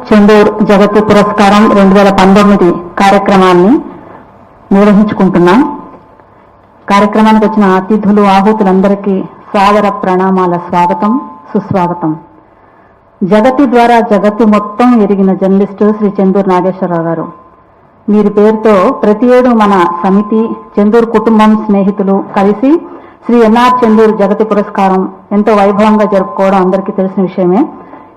చెందూర్ జగతి పురస్కారం 2019 కార్యక్రమాన్ని నిర్వహించుకుంటున్నాం. కార్యక్రమానికి వచ్చిన అతిథులు ఆహుతులందరికీ సాదర ప్రణామాల స్వాగతం, సుస్వాగతం. జగతి ద్వారా జగత్తు మొత్తం ఎరిగిన జర్నలిస్టు శ్రీ చెందూర్ నాగేశ్వరరావు గారు, వీరి పేరుతో ప్రతి ఏడు మన సమితి, చెందూర్ కుటుంబం, స్నేహితులు కలిసి శ్రీ చెందూర్ జగతి పురస్కారం ఎంతో వైభవంగా జరుపుకోవడం అందరికీ తెలిసిన విషయమే.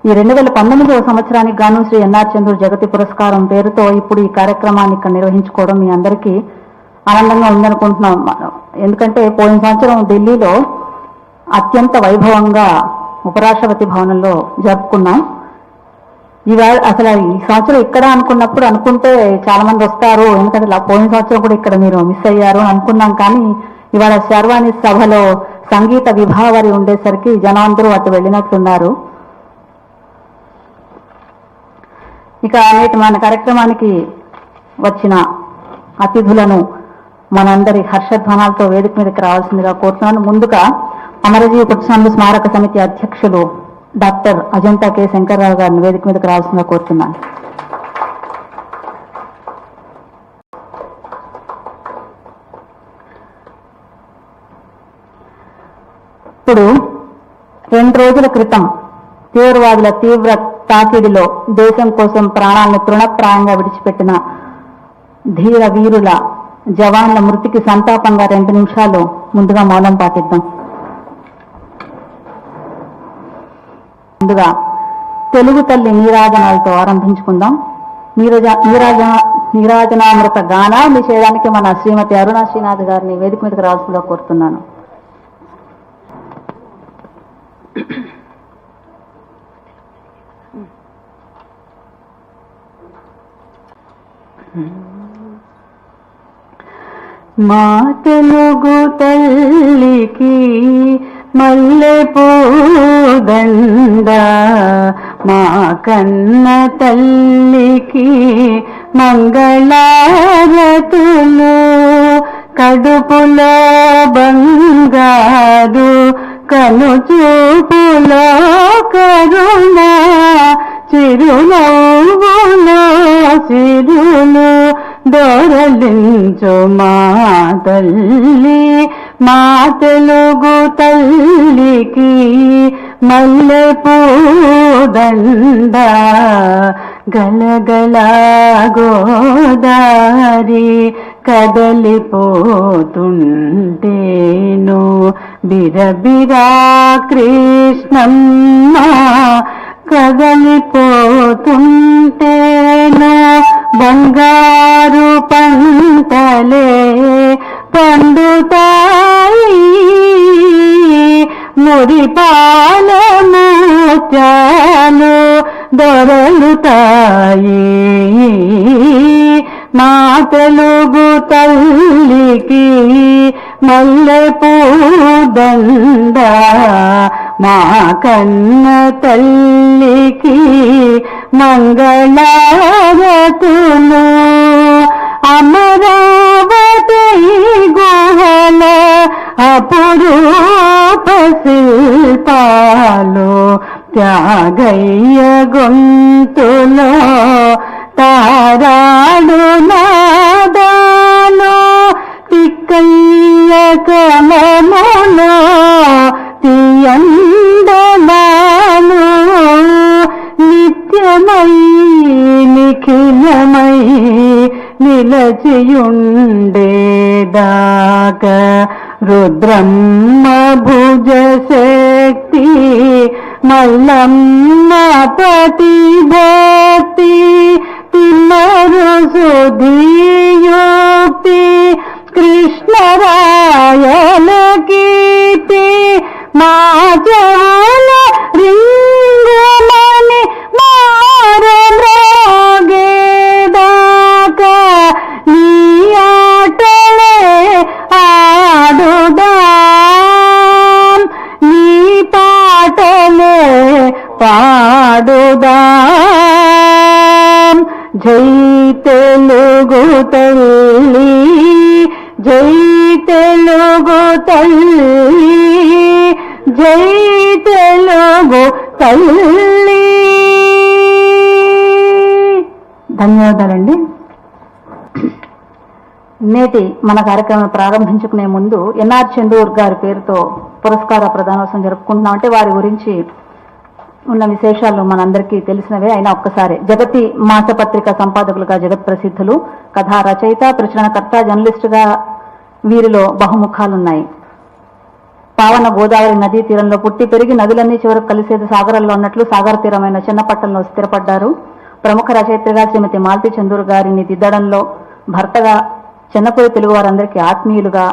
ఈ 2019వ సంవత్సరానికి గాను శ్రీ చెందూర్ జగతి పురస్కారం పేరుతో ఇప్పుడు ఈ కార్యక్రమాన్ని ఇక్కడ నిర్వహించుకోవడం మీ అందరికీ ఆనందంగా ఉందనుకుంటున్నాం. ఎందుకంటే పోయిన సంవత్సరం ఢిల్లీలో అత్యంత వైభవంగా ఉపరాష్ట్రపతి భవనంలో జరుపుకున్నాం. ఇవాళ అసలు ఈ సంవత్సరం ఇక్కడ అనుకుంటే చాలా మంది వస్తారు, ఎందుకంటే పోయిన సంవత్సరం కూడా ఇక్కడ మీరు మిస్ అయ్యారు అనుకున్నాం. కానీ ఇవాళ శర్వాణి సభలో సంగీత విభావరి ఉండేసరికి జనం అందరూ అటు వెళ్ళినట్లున్నారు. ఇక నేటి మన కార్యక్రమానికి వచ్చిన అతిథులను మనందరి హర్షధ్వానాలతో వేదిక మీదకి రావాల్సిందిగా కోరుతున్నాను. ముందుగా అమరజీవి పుట్టినరోజు స్మారక సమితి అధ్యక్షులు డాక్టర్ అజంతా కె శంకర్రావు గారిని వేదిక మీదకి రావాల్సిందిగా కోరుతున్నాను. ఇప్పుడు 2 రోజుల క్రితం తీవ్రవాదుల తీవ్ర తాకిడిలో దేశం కోసం ప్రాణాలను తృణప్రాయంగా విడిచిపెట్టిన ధీర వీరుల జవాన్ల మృతికి సంతాపంగా 2 నిమిషాలు ముందుగా మౌనం పాటిద్దాం. ముందుగా తెలుగు తల్లి నీరాజనాలతో ఆరంభించుకుందాం. నీరాజనామృత గానాన్ని చేయడానికి మన శ్రీమతి అరుణా శ్రీనాథ్ గారిని వేదిక మీదకి రావాల్సిందిగా కోరుతున్నాను. మా తెలుగు తల్లికి మల్లె పూదండ, మా కన్న తల్లికి మంగళారతులు, కడుపులో బంగారు కనుచూపులో కరుణ, చిరునవ్వులో సిరులు దొరలించు మా తల్లి, మా తెలుగు తల్లికి మల్లె పూదండ. గలగల గోదారి కదలిపోతుంటేను, బిరబిరా కృష్ణమ్మ కదలిపోతుంటేను, బంగారు పంటలే పండుతాయి, మురిపాల ముత్యాలు దొరలుతాయి. మా తెలుగు తల్లికి మల్లె పూదండ, మా కన్న తల్లికి మంగళారతులు. అమరావతి గుహల అపురూప శిల్పాలు, త్యాగయ్య గొంతులో తారాడు నాదాలు, తిక్కయ్య కలములో తీయందనాలు, నిత్యమై నిఖిలమై నిలచియుండేదాకా రుద్రమ్మ భుజ శక్తి, మల్లమ్మ పతి భక్తి, తిమ్మరు సుధీయోక్తి, కృష్ణరాయల కీర్తి, మా జోల రింగుమని మారమ్రోగేదాకా నీ ఆటలే ఆడుదాం, నీ పాటలే పాడుదాం. జై తెలుగు తల్లి, జై తెలుగు తల్లి, జై తెలుగు తల్లి. ధన్యవాదాలండి. నేటి మన కార్యక్రమం ప్రారంభించుకునే ముందు ఎన్ఆర్ చందూర్ గారి పేరుతో పురస్కార ప్రదానోత్సవం జరుపుకుంటున్నాం. అంటే వారి గురించి ఉన్న విశేషాలు మనందరికీ తెలిసినవే అయినా ఒక్కసారి. జగతి మాసపత్రిక సంపాదకులుగా జగత్ ప్రసిద్ధులు, కథా రచయిత, ప్రచురణకర్త, జర్నలిస్టుగా వీరిలో బహుముఖాలున్నాయి. పావన గోదావరి నదీ తీరంలో పుట్టి పెరిగి నదులన్నీ చివరకు కలిసేది సాగరంలో ఉన్నట్లు సాగర తీరమైన చిన్నపట్టణంలో స్థిరపడ్డారు. ప్రముఖ రచయిత్రిగా శ్రీమతి మాలతి చందూర్ గారిని దిద్దడంలో భర్తగా, చిన్నపోయి తెలుగు వారందరికీ ఆత్మీయులుగా,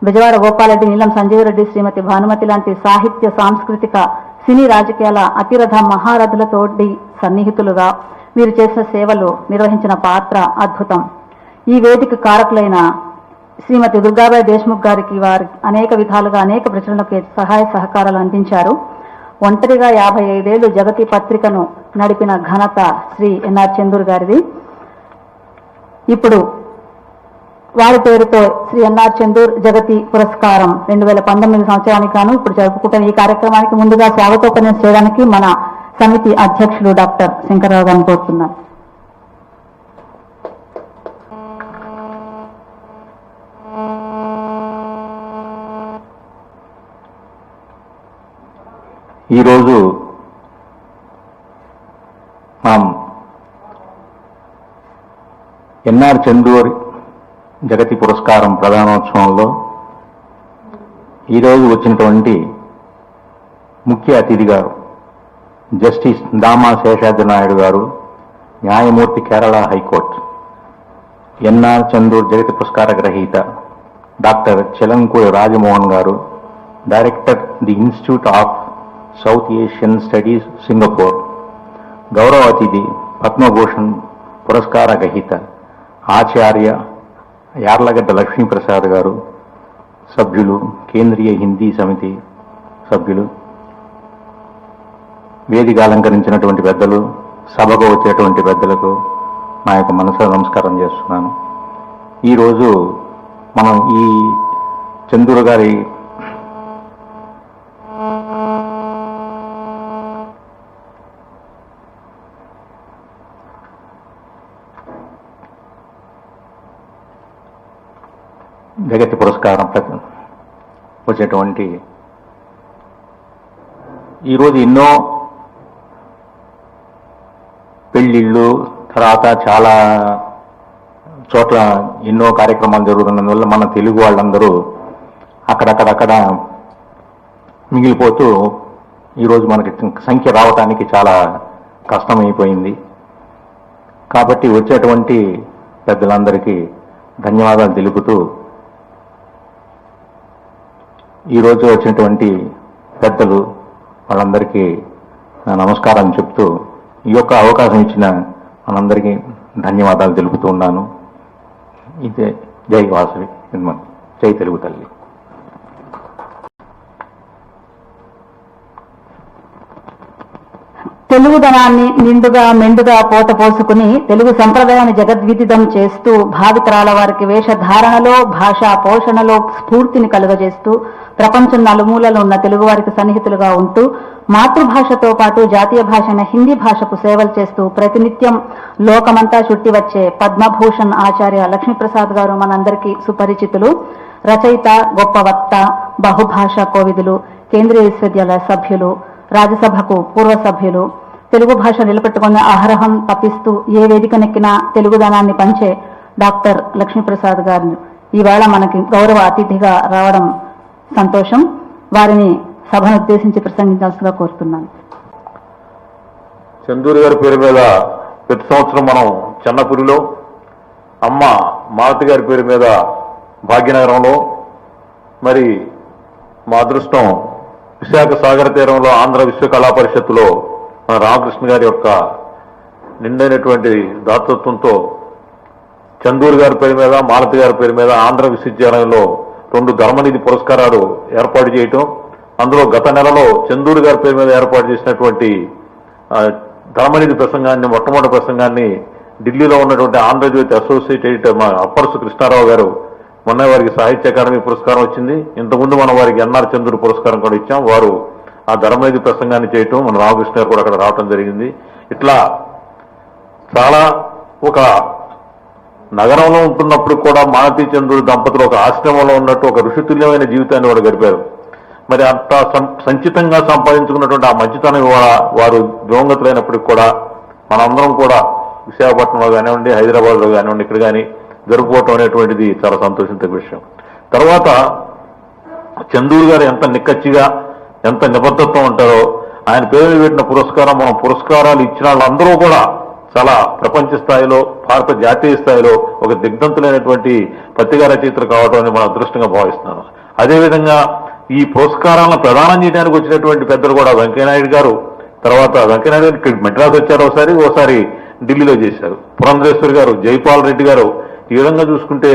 బెజవాడ గోపాలరెడ్డి, నీలం సంజీవరెడ్డి, శ్రీమతి భానుమతి లాంటి సాహిత్య, సాంస్కృతిక, సినీ, రాజకీయాల అతిరథ మహారథులతోటి సన్నిహితులుగా వీరు చేసిన సేవలు, నిర్వహించిన పాత్ర అద్భుతం. ఈ వేదిక కారకులైన శ్రీమతి దుర్గాబాయి దేశ్ముఖ్ గారికి వారు అనేక విధాలుగా అనేక ప్రచురణలకు సహాయ సహకారాలు అందించారు. ఒంటరిగా 55 ఏళ్లు జగతి పత్రికను నడిపిన ఘనత శ్రీ ఎన్ఆర్ చందూర్ గారిది. ఇప్పుడు వారి పేరుతో శ్రీ ఎన్ఆర్ చందూర్ జగతి పురస్కారం 2019 సంవత్సరానికి గాను ఇప్పుడు జరుపుకుంటున్న ఈ కార్యక్రమానికి ముందుగా స్వాగతోపన్యాసం చేయడానికి మన సమితి అధ్యక్షులు డాక్టర్ శంకర్రావు గారిని కోరుతున్నాను. ఈరోజు మనం ఎన్ఆర్ చందూర్ జగతి పురస్కారం ప్రదానోత్సవంలో ఈరోజు వచ్చినటువంటి ముఖ్య అతిథి గారు జస్టిస్ దామా శేషాద్రి నాయుడు గారు, న్యాయమూర్తి, కేరళ హైకోర్టు. ఎన్ఆర్ చందూర్ జగతి పురస్కార గ్రహీత డాక్టర్ చెలంకూరి రాజమోహన్ గారు, director the institute of South Asian studies, Singapore. గౌరవ అతిథి పద్మభూషణ్ పురస్కార గ్రహీత ఆచార్య యార్లగడ్డ లక్ష్మీ ప్రసాద్ గారు, సభ్యులు, కేంద్రీయ హిందీ సమితి సభ్యులు, వేదిక అలంకరించినటువంటి పెద్దలు, సభకు వచ్చేటువంటి పెద్దలకు నా యొక్క మనసు నమస్కారం చేస్తున్నాను. ఈరోజు మనం ఈ చందూర్ గారి జగతి పురస్కారం వచ్చేటువంటి ఈరోజు ఎన్నో పెళ్ళిళ్ళు, తర్వాత చాలా చోట్ల ఎన్నో కార్యక్రమాలు జరుగుతున్నందువల్ల మన తెలుగు వాళ్ళందరూ అక్కడక్కడక్కడ మిగిలిపోతూ ఈరోజు మనకి సంఖ్య రావటానికి చాలా కష్టమైపోయింది. కాబట్టి వచ్చేటువంటి పెద్దలందరికీ ధన్యవాదాలు తెలుపుతూ ఈరోజు వచ్చినటువంటి పెద్దలు వాళ్ళందరికీ నమస్కారం చెప్తూ ఈ యొక్క అవకాశం ఇచ్చిన మనందరికీ ధన్యవాదాలు తెలుపుతూ ఉన్నాను. ఇదే జై వాసవి, జై తెలుగు తల్లి. తెలుగుదనాన్ని నిండుగా మెండుగా పోత పోసుకుని తెలుగు సంప్రదాయాన్ని జగద్విదితం చేస్తూ భావితరాల వారికి వేషధారణలో, భాషా పోషణలో స్ఫూర్తిని కలుగజేస్తూ ప్రపంచం నలుమూలలో ఉన్న తెలుగు వారికి సన్నిహితులుగా ఉంటూ మాతృభాషతో పాటు జాతీయ భాష అయిన హిందీ భాషకు సేవలు చేస్తూ ప్రతినిత్యం లోకమంతా చుట్టి వచ్చే పద్మభూషణ్ ఆచార్య లక్ష్మీప్రసాద్ గారు మనందరికీ సుపరిచితులు. రచయిత, గొప్ప వక్త, బహుభాషా కోవిదులు, కేంద్రీయ విశ్వవిద్యాలయ సభ్యులు, రాజ్యసభకు పూర్వ సభ్యులు, తెలుగు భాష నిలబెట్టుకుని అహరహం తప్పిస్తూ ఏ వేదికనెక్కినా తెలుగుదనాన్ని పంచే డాక్టర్ లక్ష్మీప్రసాద్ గారిని ఈవేళ మనకి గౌరవ అతిథిగా రావడం సంతోషం. వారిని సభను ఉద్దేశించి ప్రసంగించాల్సిందిగా కోరుతున్నాను. చందూర్ గారి పేరు మీద ప్రతి సంవత్సరం మనం చెన్నపురిలో, అమ్మ మాలతి గారి పేరు మీద భాగ్యనగరంలో, మరి మా అదృష్టం విశాఖ సాగర తీరంలో ఆంధ్ర విశ్వ కళా పరిషత్తులో మన రామకృష్ణ గారి యొక్క నిండైనటువంటి దాతృత్వంతో చందూర్ గారి పేరు మీద, మాలతి గారి పేరు మీద ఆంధ్ర విశ్వవిద్యాలయంలో 2 ధర్మనిధి పురస్కారాలు ఏర్పాటు చేయటం, అందులో గత నెలలో చందూర్ గారి పేరు మీద ఏర్పాటు చేసినటువంటి ధర్మనిధి ప్రసంగాన్ని, మొట్టమొదటి ప్రసంగాన్ని ఢిల్లీలో ఉన్నటువంటి ఆంధ్రజ్యోతి అసోసియేట్ ఎడిటర్ మా అప్పర్సు కృష్ణారావు గారు మొన్న వారికి సాహిత్య అకాడమీ పురస్కారం వచ్చింది. ఇంతకుముందు మనం వారికి ఎన్ఆర్ చందూర్ పురస్కారం కూడా ఇచ్చాం. వారు ఆ ధర్మనిధి ప్రసంగాన్ని చేయటం, మన రామకృష్ణ గారు కూడా అక్కడ రావటం జరిగింది. ఇట్లా చాలా ఒక నగరంలో ఉంటున్నప్పుడు కూడా మాలతీ చంద్రుడు దంపతులు ఒక ఆశ్రమంలో ఉన్నట్టు ఒక ఋషితుల్యమైన జీవితాన్ని వాడు గడిపారు. మరి అంత సంచితంగా సంపాదించుకున్నటువంటి ఆ మంచితనం వారు దివంగతులైనప్పటికి కూడా మనందరం కూడా విశాఖపట్నంలో కానివ్వండి, హైదరాబాద్లో కానివ్వండి, ఇక్కడ కానీ జరుపుకోవటం అనేటువంటిది చాలా సంతోషించే విషయం. తర్వాత చందూర్ గారు ఎంత నిక్కచ్చిగా, ఎంత నిబద్ధత్వం ఉంటారో, ఆయన పేరు మీద పెట్టిన పురస్కారం, మనం పురస్కారాలు ఇచ్చిన వాళ్ళందరూ కూడా చాలా ప్రపంచ స్థాయిలో, భారత జాతీయ స్థాయిలో ఒక దిగ్ధంతులైనటువంటి పత్రికా రచయితలు కావడం అని మనం అదృష్టంగా భావిస్తున్నాను. అదేవిధంగా ఈ పురస్కారాలను ప్రదానం చేయడానికి వచ్చినటువంటి పెద్దలు కూడా వెంకయ్యనాయుడు గారు, తర్వాత వెంకయ్యనాయుడు గారు ఇక్కడ మెడ్రాస్ వచ్చారు, ఓసారి ఢిల్లీలో చేశారు. పురంధరేశ్వరి గారు, జైపాల్ రెడ్డి గారు, ఈ విధంగా చూసుకుంటే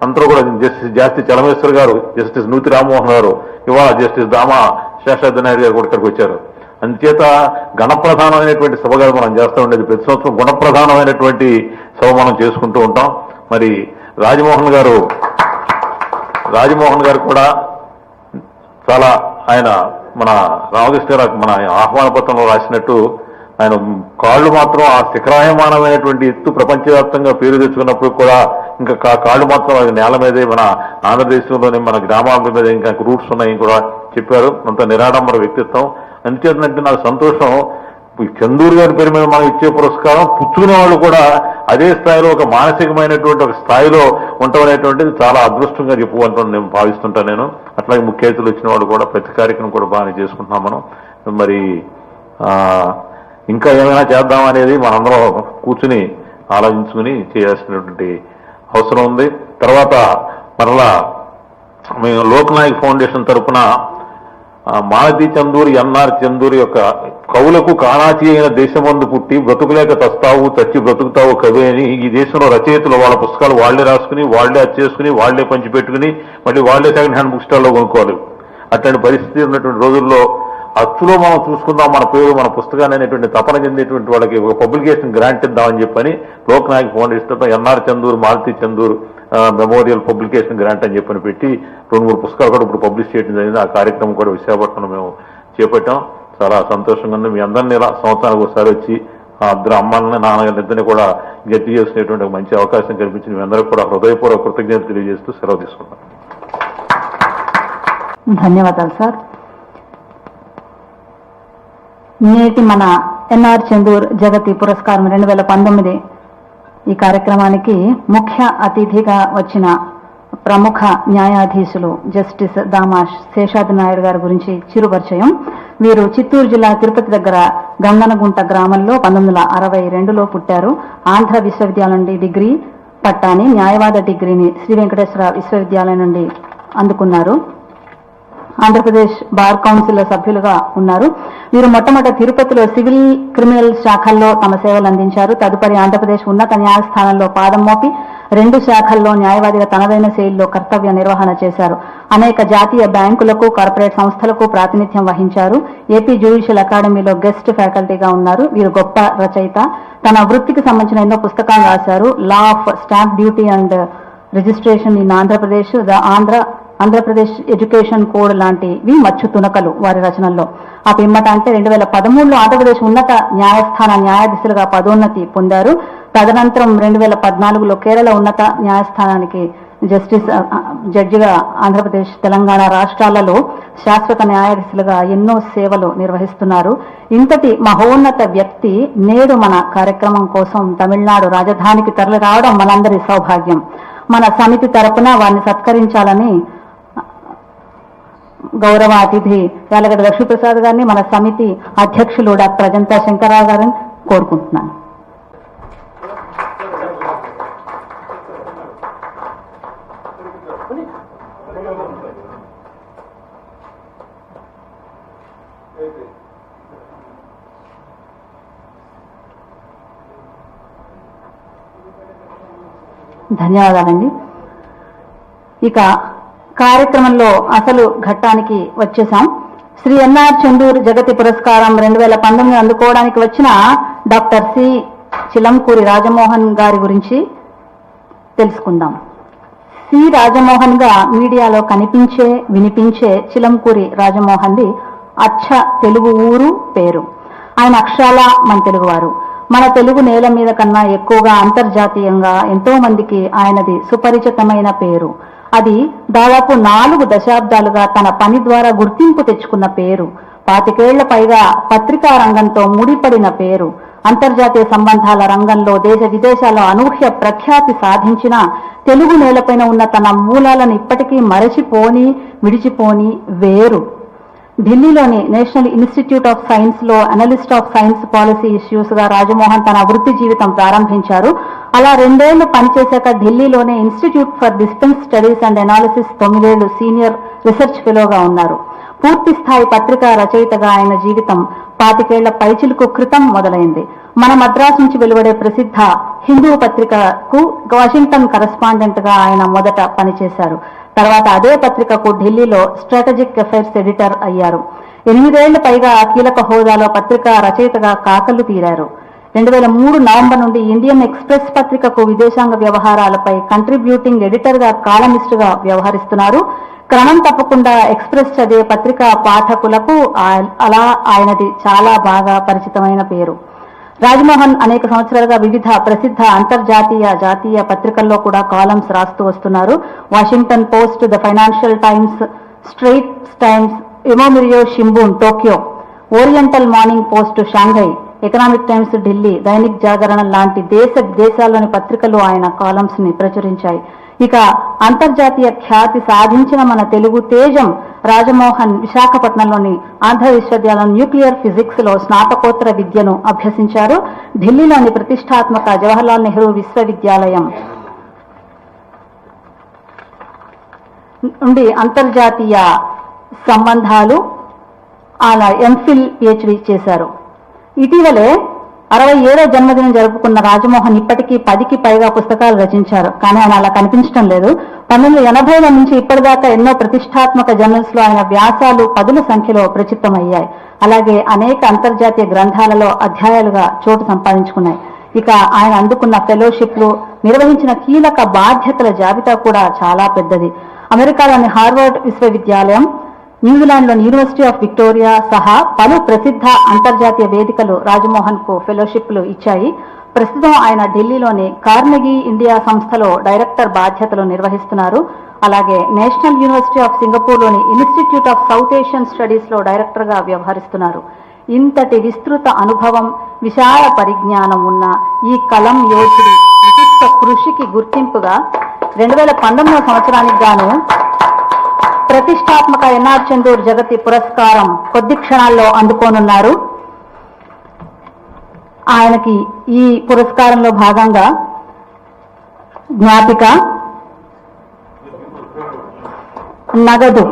అందరూ కూడా జస్టిస్ జాస్తి చలమేశ్వర్ గారు, జస్టిస్ నూతి రామ్మోహన్ గారు, ఇవాళ జస్టిస్ దామా శేషాద్రి నాయుడు గారు కూడా ఇక్కడికి వచ్చారు. అందుచేత గణప్రధానమైనటువంటి సభగా మనం చేస్తూ ఉండేది. ప్రతి సంవత్సరం గుణప్రధానమైనటువంటి సభ మనం చేసుకుంటూ ఉంటాం. మరి రాజమోహన్ గారు కూడా చాలా ఆయన మన రామకృష్ణ గారు మన ఆహ్వాన పత్రంలో రాసినట్టు ఆయన కాళ్ళు మాత్రం ఆ శిఖరాయమానమైనటువంటి ఎత్తు ప్రపంచవ్యాప్తంగా పేరు తెచ్చుకున్నప్పుడు కూడా ఇంకా కాళ్ళు మాత్రం నేల మీదే మన ఆంధ్రదేశంలోనే మన గ్రామాల మీద ఇంకా రూట్స్ ఉన్నాయని కూడా చెప్పారు. అంత నిరాడంబర వ్యక్తిత్వం. అంతేనంటే నాకు సంతోషం, చందూర్ గారి పేరు మీద మనం ఇచ్చే పురస్కారం పుచ్చుకునే వాళ్ళు కూడా అదే స్థాయిలో ఒక మానసికమైనటువంటి ఒక స్థాయిలో ఉండటం అనేటువంటిది చాలా అదృష్టంగా చెప్పుకుంటూ నేను భావిస్తుంటాను. నేను అట్లాగే ముఖ్య అతిథులు వచ్చిన వాళ్ళు కూడా ప్రతి కార్యక్రమం కూడా బాగానే చేసుకుంటున్నాం మనం. మరి ఇంకా ఏమైనా చేద్దాం అనేది మనందరం కూర్చుని ఆలోచించుకుని చేయాల్సినటువంటి అవసరం ఉంది. తర్వాత మరలా మేము లోక్నాయక్ ఫౌండేషన్ తరఫున మాలతీ చందూర్, ఎన్ఆర్ చందూర్ యొక్క కవులకు కాణాచి అయిన దేశమందు పుట్టి బ్రతుకులేక చస్తావు, చచ్చి బ్రతుకుతావు కవి అని ఈ దేశంలో రచయితలు వాళ్ళ పుస్తకాలు వాళ్లే రాసుకుని, వాళ్లే అచ్చేసుకుని, వాళ్లే పంచిపెట్టుకుని, మళ్ళీ వాళ్లే సెకండ్ హ్యాండ్ బుక్ స్టాల్లో కొనుక్కోవాలి. అట్లాంటి పరిస్థితి ఉన్నటువంటి రోజుల్లో అచ్చులో మనం చూసుకుందాం మన పేరు, మన పుస్తకాన్ని అనేటువంటి తపన చెందేటువంటి వాళ్ళకి ఒక పబ్లికేషన్ గ్రాంట్ ఇద్దామని చెప్పని Loknayak foundation N R Chandur, Malathi Chandur memorial publication grant అని చెప్పని పెట్టి 2-3 పుస్తకాలు కూడా ఇప్పుడు పబ్లిష్ చేయడం జరిగింది. ఆ కార్యక్రమం కూడా విశాఖపట్నంలో మేము చేపట్టాం. చాలా సంతోషంగా ఉంది. మీ అందరినీ ఇలా సంవత్సరానికి ఒకసారి వచ్చి ఆ ఇద్దరు అమ్మాయిని, నాన్నగారిద్దరిని కూడా గట్టి చేసుకునేటువంటి ఒక మంచి అవకాశం కల్పించింది. మీ అందరికీ కూడా హృదయపూర్వక కృతజ్ఞతలు తెలియజేస్తూ సెలవు తీసుకుంటాం. ధన్యవాదాలు సార్. నేటి మన ఎన్ఆర్ చందూర్ జగతి పురస్కారం 2019 ఈ కార్యక్రమానికి ముఖ్య అతిథిగా వచ్చిన ప్రముఖ న్యాయాధీశులు జస్టిస్ దామా శేషాద్రి నాయుడు గారి గురించి చిరు పరిచయం. వీరు చిత్తూరు జిల్లా తిరుపతి దగ్గర గంగనగుంట గ్రామంలో 1962లో పుట్టారు. ఆంధ్ర విశ్వవిద్యాలయం నుండి డిగ్రీ పట్టాని, న్యాయవాద డిగ్రీని శ్రీ వెంకటేశ్వర విశ్వవిద్యాలయం నుండి అందుకున్నారు. ఆంధ్రప్రదేశ్ బార్ కౌన్సిల్ సభ్యులుగా ఉన్నారు. వీరు మొట్టమొదట తిరుపతిలో సివిల్, క్రిమినల్ శాఖల్లో తమ సేవలు అందించారు. తదుపరి ఆంధ్రప్రదేశ్ ఉన్నత న్యాయస్థానంలో పాదం మోపి 2 శాఖల్లో న్యాయవాదిగా తనదైన శైలిలో కర్తవ్య నిర్వహణ చేశారు. అనేక జాతీయ బ్యాంకులకు, కార్పొరేట్ సంస్థలకు ప్రాతినిధ్యం వహించారు. ఏపీ జ్యుడిషియల్ అకాడమీలో గెస్ట్ ఫ్యాకల్టీగా ఉన్నారు. వీరు గొప్ప రచయిత. తన వృత్తికి సంబంధించిన ఎన్నో పుస్తకాలు రాశారు. Law of stamp duty and registration in Andhra Pradesh, the Andhra Pradesh education code లాంటివి మచ్చు తునకలు వారి రచనల్లో. ఆ పిమ్మట అంటే 2013లో ఆంధ్రప్రదేశ్ ఉన్నత న్యాయస్థాన న్యాయాధీశులుగా పదోన్నతి పొందారు. తదనంతరం 2014లో కేరళ ఉన్నత న్యాయస్థానానికి జడ్జిగా ఆంధ్రప్రదేశ్, తెలంగాణ రాష్ట్రాలలో శాశ్వత న్యాయాధీశులుగా ఎన్నో సేవలు నిర్వహిస్తున్నారు. ఇంతటి మహోన్నత వ్యక్తి నేడు మన కార్యక్రమం కోసం తమిళనాడు రాజధానికి తరలి రావడం మనందరి సౌభాగ్యం. మన సమితి తరపున వారిని సత్కరించాలని గౌరవ అతిథి యార్లగడ్డ లక్ష్మీప్రసాద్ గారిని, మన సమితి అధ్యక్షులు డాక్టర్ అజంతా శంకరరావు గారిని కోరుకుంటున్నాను. ధన్యవాదాలండి. ఇక కార్యక్రమంలో అసలు ఘట్టానికి వచ్చేసాం. శ్రీ ఎన్ఆర్ చందూర్ జగతి పురస్కారం 2019 అందుకోవడానికి వచ్చిన డాక్టర్ సి చిలంకూరి రాజమోహన్ గారి గురించి తెలుసుకుందాం. సి రాజమోహన్ గా మీడియాలో కనిపించే, వినిపించే చిలంకూరి రాజమోహన్ది అచ్చ తెలుగు ఊరు పేరు. ఆయన అక్షరాల మన తెలుగువారు. మన తెలుగు నేల మీద కన్నా ఎక్కువగా అంతర్జాతీయంగా ఎంతో మందికి ఆయనది సుపరిచితమైన పేరు. అది దాదాపు 4 దశాబ్దాలుగా తన పని ద్వారా గుర్తింపు తెచ్చుకున్న పేరు. 25 ఏళ్ల పైగా పత్రికా రంగంతో ముడిపడిన పేరు. అంతర్జాతీయ సంబంధాల రంగంలో దేశ విదేశాల్లో అనూహ్య ప్రఖ్యాతి సాధించిన తెలుగు నేలపైన ఉన్న తన మూలాలను ఇప్పటికీ మరచిపోని విడిచిపోని వేరు. ఢిల్లీలోని నేషనల్ ఇన్స్టిట్యూట్ ఆఫ్ సైన్స్ లో analyst of science policy issues గా రాజమోహన్ తన వృత్తి జీవితం ప్రారంభించారు. అలా 2 ఏళ్లు పనిచేశాక ఢిల్లీలోనే institute for distance studies and analysis 9 ఏళ్లు సీనియర్ రీసెర్చ్ ఫెలోగా ఉన్నారు. పూర్తి స్థాయి పత్రికా రచయితగా ఆయన జీవితం 25 ఏళ్ల పైచిలుకు క్రితం మొదలైంది. మన మద్రాసు నుంచి వెలువడే ప్రసిద్ధ హిందూ పత్రికకు వాషింగ్టన్ కరెస్పాండెంట్ గా ఆయన మొదట పనిచేశారు. తర్వాత అదే పత్రికకు ఢిల్లీలో స్ట్రాటజిక్ అఫైర్స్ ఎడిటర్ అయ్యారు. 8 ఏళ్ల పైగా కీలక హోదాలో పత్రికా రచయితగా కాకలు తీరారు. 2003 నవంబర్ నుండి ఇండియన్ ఎక్స్ప్రెస్ పత్రికకు విదేశాంగ వ్యవహారాలపై కంట్రిబ్యూటింగ్ ఎడిటర్ గా కాలమిస్ట్ గా వ్యవహరిస్తున్నారు. క్రమం తప్పకుండా ఎక్స్ప్రెస్ చదివే పత్రికా పాఠకులకు అలా ఆయనది చాలా బాగా పరిచితమైన పేరు. రాజమోహన్ అనేక సంవత్సరాలుగా వివిధ ప్రసిద్ధ అంతర్జాతీయ జాతీయ పత్రికల్లో కూడా కాలమ్స్ రాస్తూ వస్తున్నారు. Washington Post, the Financial Times, Straits Times, Yomiuri Shimbun Tokyo, Oriental Morning Post Shanghai, Economic Times Delhi, Dainik Jagran లాంటి దేశాల్లోని పత్రికలు ఆయన కాలమ్స్ ని ప్రచురించాయి. ఇక అంతర్జాతీయ ఖ్యాతి సాధించిన మన తెలుగు తేజం రాజమోహన్ విశాఖపట్నంలోని ఆంధ్ర విశ్వవిద్యాలయం న్యూక్లియర్ ఫిజిక్స్ లో స్నాతకోత్తర విద్యను అభ్యసించారు. ఢిల్లీలోని ప్రతిష్టాత్మక జవహర్లాల్ నెహ్రూ విశ్వవిద్యాలయం నుండి అంతర్జాతీయ సంబంధాలు ఆయన ఎంఫిల్ పిహెచ్డి చేశారు. ఇటీవలే 67వ జన్మదినం జరుపుకున్న రాజమోహన్ ఇప్పటికీ 10కి పైగా పుస్తకాలు రచించారు. కానీ ఆయన అలా కనిపించడం లేదు. 1980ల నుంచి ఇప్పటిదాకా ఎన్నో ప్రతిష్టాత్మక జర్నల్స్ లో ఆయన వ్యాసాలు 10ల సంఖ్యలో ప్రచురితమయ్యాయి. అలాగే అనేక అంతర్జాతీయ గ్రంథాలలో అధ్యాయాలుగా చోటు సంపాదించుకున్నాయి. ఇక ఆయన అందుకున్న ఫెలోషిప్లు, నిర్వహించిన కీలక బాధ్యతల జాబితా కూడా చాలా పెద్దది. అమెరికాలోని హార్వర్డ్ విశ్వవిద్యాలయం, న్యూజిలాండ్లోని యూనివర్సిటీ ఆఫ్ విక్టోరియా సహా పలు ప్రసిద్ధ అంతర్జాతీయ వేదికలు రాజమోహన్ కు ఫెలోషిప్లు ఇచ్చాయి. ప్రస్తుతం ఆయన ఢిల్లీలోని కార్నెగీ ఇండియా సంస్థలో డైరెక్టర్ బాధ్యతలు నిర్వహిస్తున్నారు. అలాగే నేషనల్ యూనివర్సిటీ ఆఫ్ సింగపూర్లోని institute of South Asian studies లో డైరెక్టర్ గా వ్యవహరిస్తున్నారు. ఇంతటి విస్తృత అనుభవం, విశాల పరిజ్ఞానం ఉన్న ఈ కలం యోధుడి విశిష్ట కృషికి గుర్తింపుగా 2019వ సంవత్సరానికి గాను ప్రతిష్టాత్మక ఎన్ఆర్ చందూర్ జగతి పురస్కారం కొద్ది క్షణాల్లో అందుకోనున్నారు. ఆయనకి ఈ పురస్కారంలో భాగంగా జ్ఞాపిక, నగదు,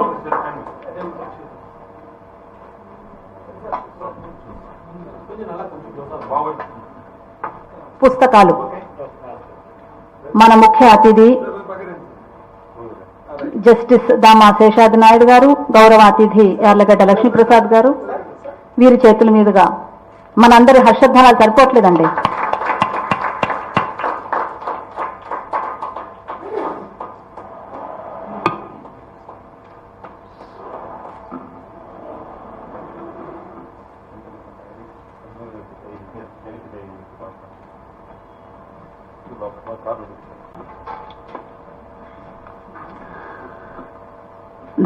పుస్తకాలు. మన ముఖ్య అతిథి జస్టిస్ దామా శేషాద్రి నాయుడు గారు, గౌరవ అతిథి యార్లగడ్డ లక్ష్మీప్రసాద్ గారు, వీరి చేతుల మీదుగా మనందరి హర్షధ్వానాలు సరిపోవట్లేదండి.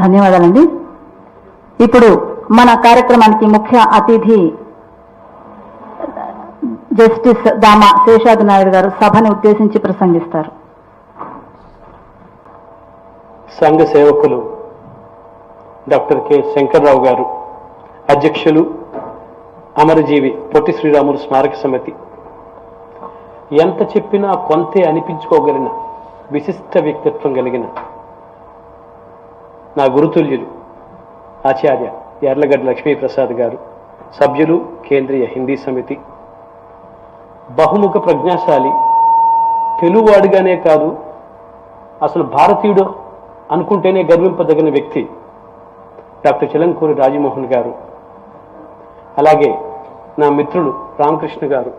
ధన్యవాదాలండి. ఇప్పుడు మన కార్యక్రమానికి ముఖ్య అతిథి జస్టిస్ దామా శేషాద్రి నాయుడు గారు సభని ఉద్దేశించి ప్రసంగిస్తారు. సంఘ సేవకులు డాక్టర్ కె శంకర్రావు గారు, అధ్యక్షులు అమరజీవి పొట్టి శ్రీరాములు స్మారక సమితి, ఎంత చెప్పినా కొంతే అనిపించుకోగలిగిన విశిష్ట వ్యక్తిత్వం కలిగిన నా గురుతుల్యులు ఆచార్య యార్లగడ్డ లక్ష్మీప్రసాద్ గారు, సభ్యులు కేంద్రీయ హిందీ సమితి, బహుముఖ ప్రజ్ఞాశాలి, తెలుగువాడిగానే కాదు అసలు భారతీయుడు అనుకుంటేనే గర్వింపదగిన వ్యక్తి డాక్టర్ చలంకూరి రాజమోహన్ గారు, అలాగే నా మిత్రులు రామకృష్ణ గారు,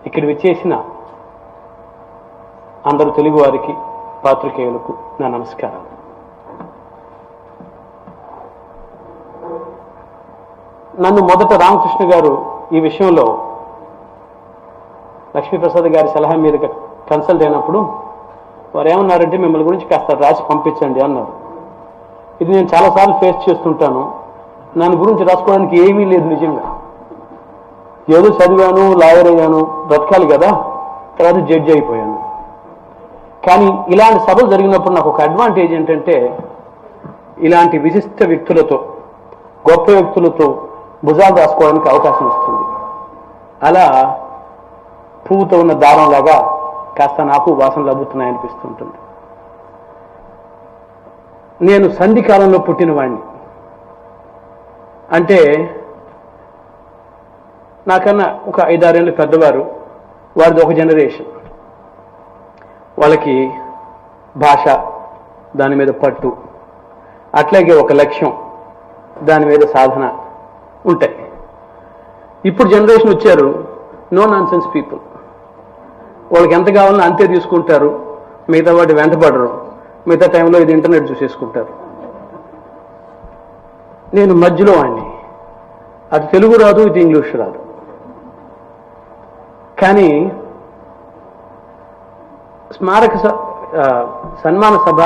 ఇక్కడ విచ్చేసిన అందరూ తెలుగు వారికి, పాత్రికేయులకు నా నమస్కారం. నన్ను మొదట రామకృష్ణ గారు ఈ విషయంలో లక్ష్మీప్రసాద్ గారి సలహా మీద కన్సల్ట్ అయినప్పుడు వారు ఏమన్నారంటే మిమ్మల్ని గురించి కాస్త రాసి పంపించండి అన్నారు. ఇది నేను చాలాసార్లు ఫేస్ చేస్తుంటాను. నన్ను గురించి రాసుకోవడానికి ఏమీ లేదు నిజంగా. ఏదో చదివాను, లాయర్ అయ్యాను, బ్రతకాలి కదా, తర్వాత జడ్జి అయిపోయాను. కానీ ఇలాంటి సభలు జరిగినప్పుడు నాకు ఒక అడ్వాంటేజ్ ఏంటంటే ఇలాంటి విశిష్ట వ్యక్తులతో, గొప్ప వ్యక్తులతో భుజాలు రాసుకోవడానికి అవకాశం వస్తుంది. అలా పువ్వుతో ఉన్న దారంలాగా కాస్త నాకు వాసనలు అబ్బుతున్నాయనిపిస్తుంటుంది. నేను సంధి కాలంలో పుట్టిన వాడిని. అంటే నాకన్నా ఒక 5-6 ఏళ్ళు పెద్దవారు. వారిది ఒక జనరేషన్. వాళ్ళకి భాష, దాని మీద పట్టు, అట్లాగే ఒక లక్ష్యం, దాని మీద సాధన ఉంటాయి. ఇప్పుడు జనరేషన్ వచ్చారు, నో నాన్ సెన్స్ పీపుల్. వాళ్ళకి ఎంత కావాలో అంతే తీసుకుంటారు, మిగతా వాటి వెంటపడరు. మిగతా టైంలో ఇది ఇంటర్నెట్ చూసేసుకుంటారు. నేను మధ్యలో వాడిని. అటు తెలుగు రాదు, ఇటు ఇంగ్లీష్ రాదు. కానీ స్మారక సన్మాన సభ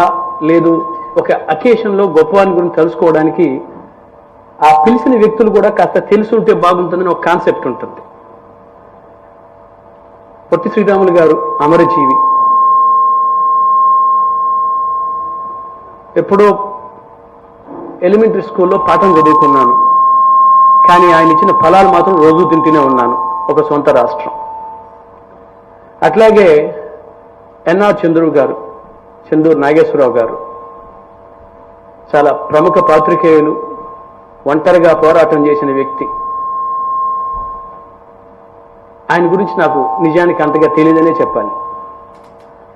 లేదు, ఒక అకేషన్లో గొప్పవాని గురించి తెలుసుకోవడానికి ఆ పిలిచిన వ్యక్తులు కూడా కాస్త తెలుసుంటే బాగుంటుందని ఒక కాన్సెప్ట్ ఉంటుంది. పొట్టి శ్రీరాములు గారు అమరజీవి. ఎప్పుడో ఎలిమెంటరీ స్కూల్లో పాఠం చదువుకున్నాను. కానీ ఆయన ఇచ్చిన ఫలాలు మాత్రం రోజు తింటూనే ఉన్నాను. ఒక సొంత రాష్ట్రం. అట్లాగే ఎన్ఆర్ చంద్రు గారు, చందూరు నాగేశ్వరరావు గారు, చాలా ప్రముఖ పాత్రికేయులు, ఒంటరిగా పోరాటం చేసిన వ్యక్తి. ఆయన గురించి నాకు నిజానికి అంతగా తెలియదనే చెప్పాలి.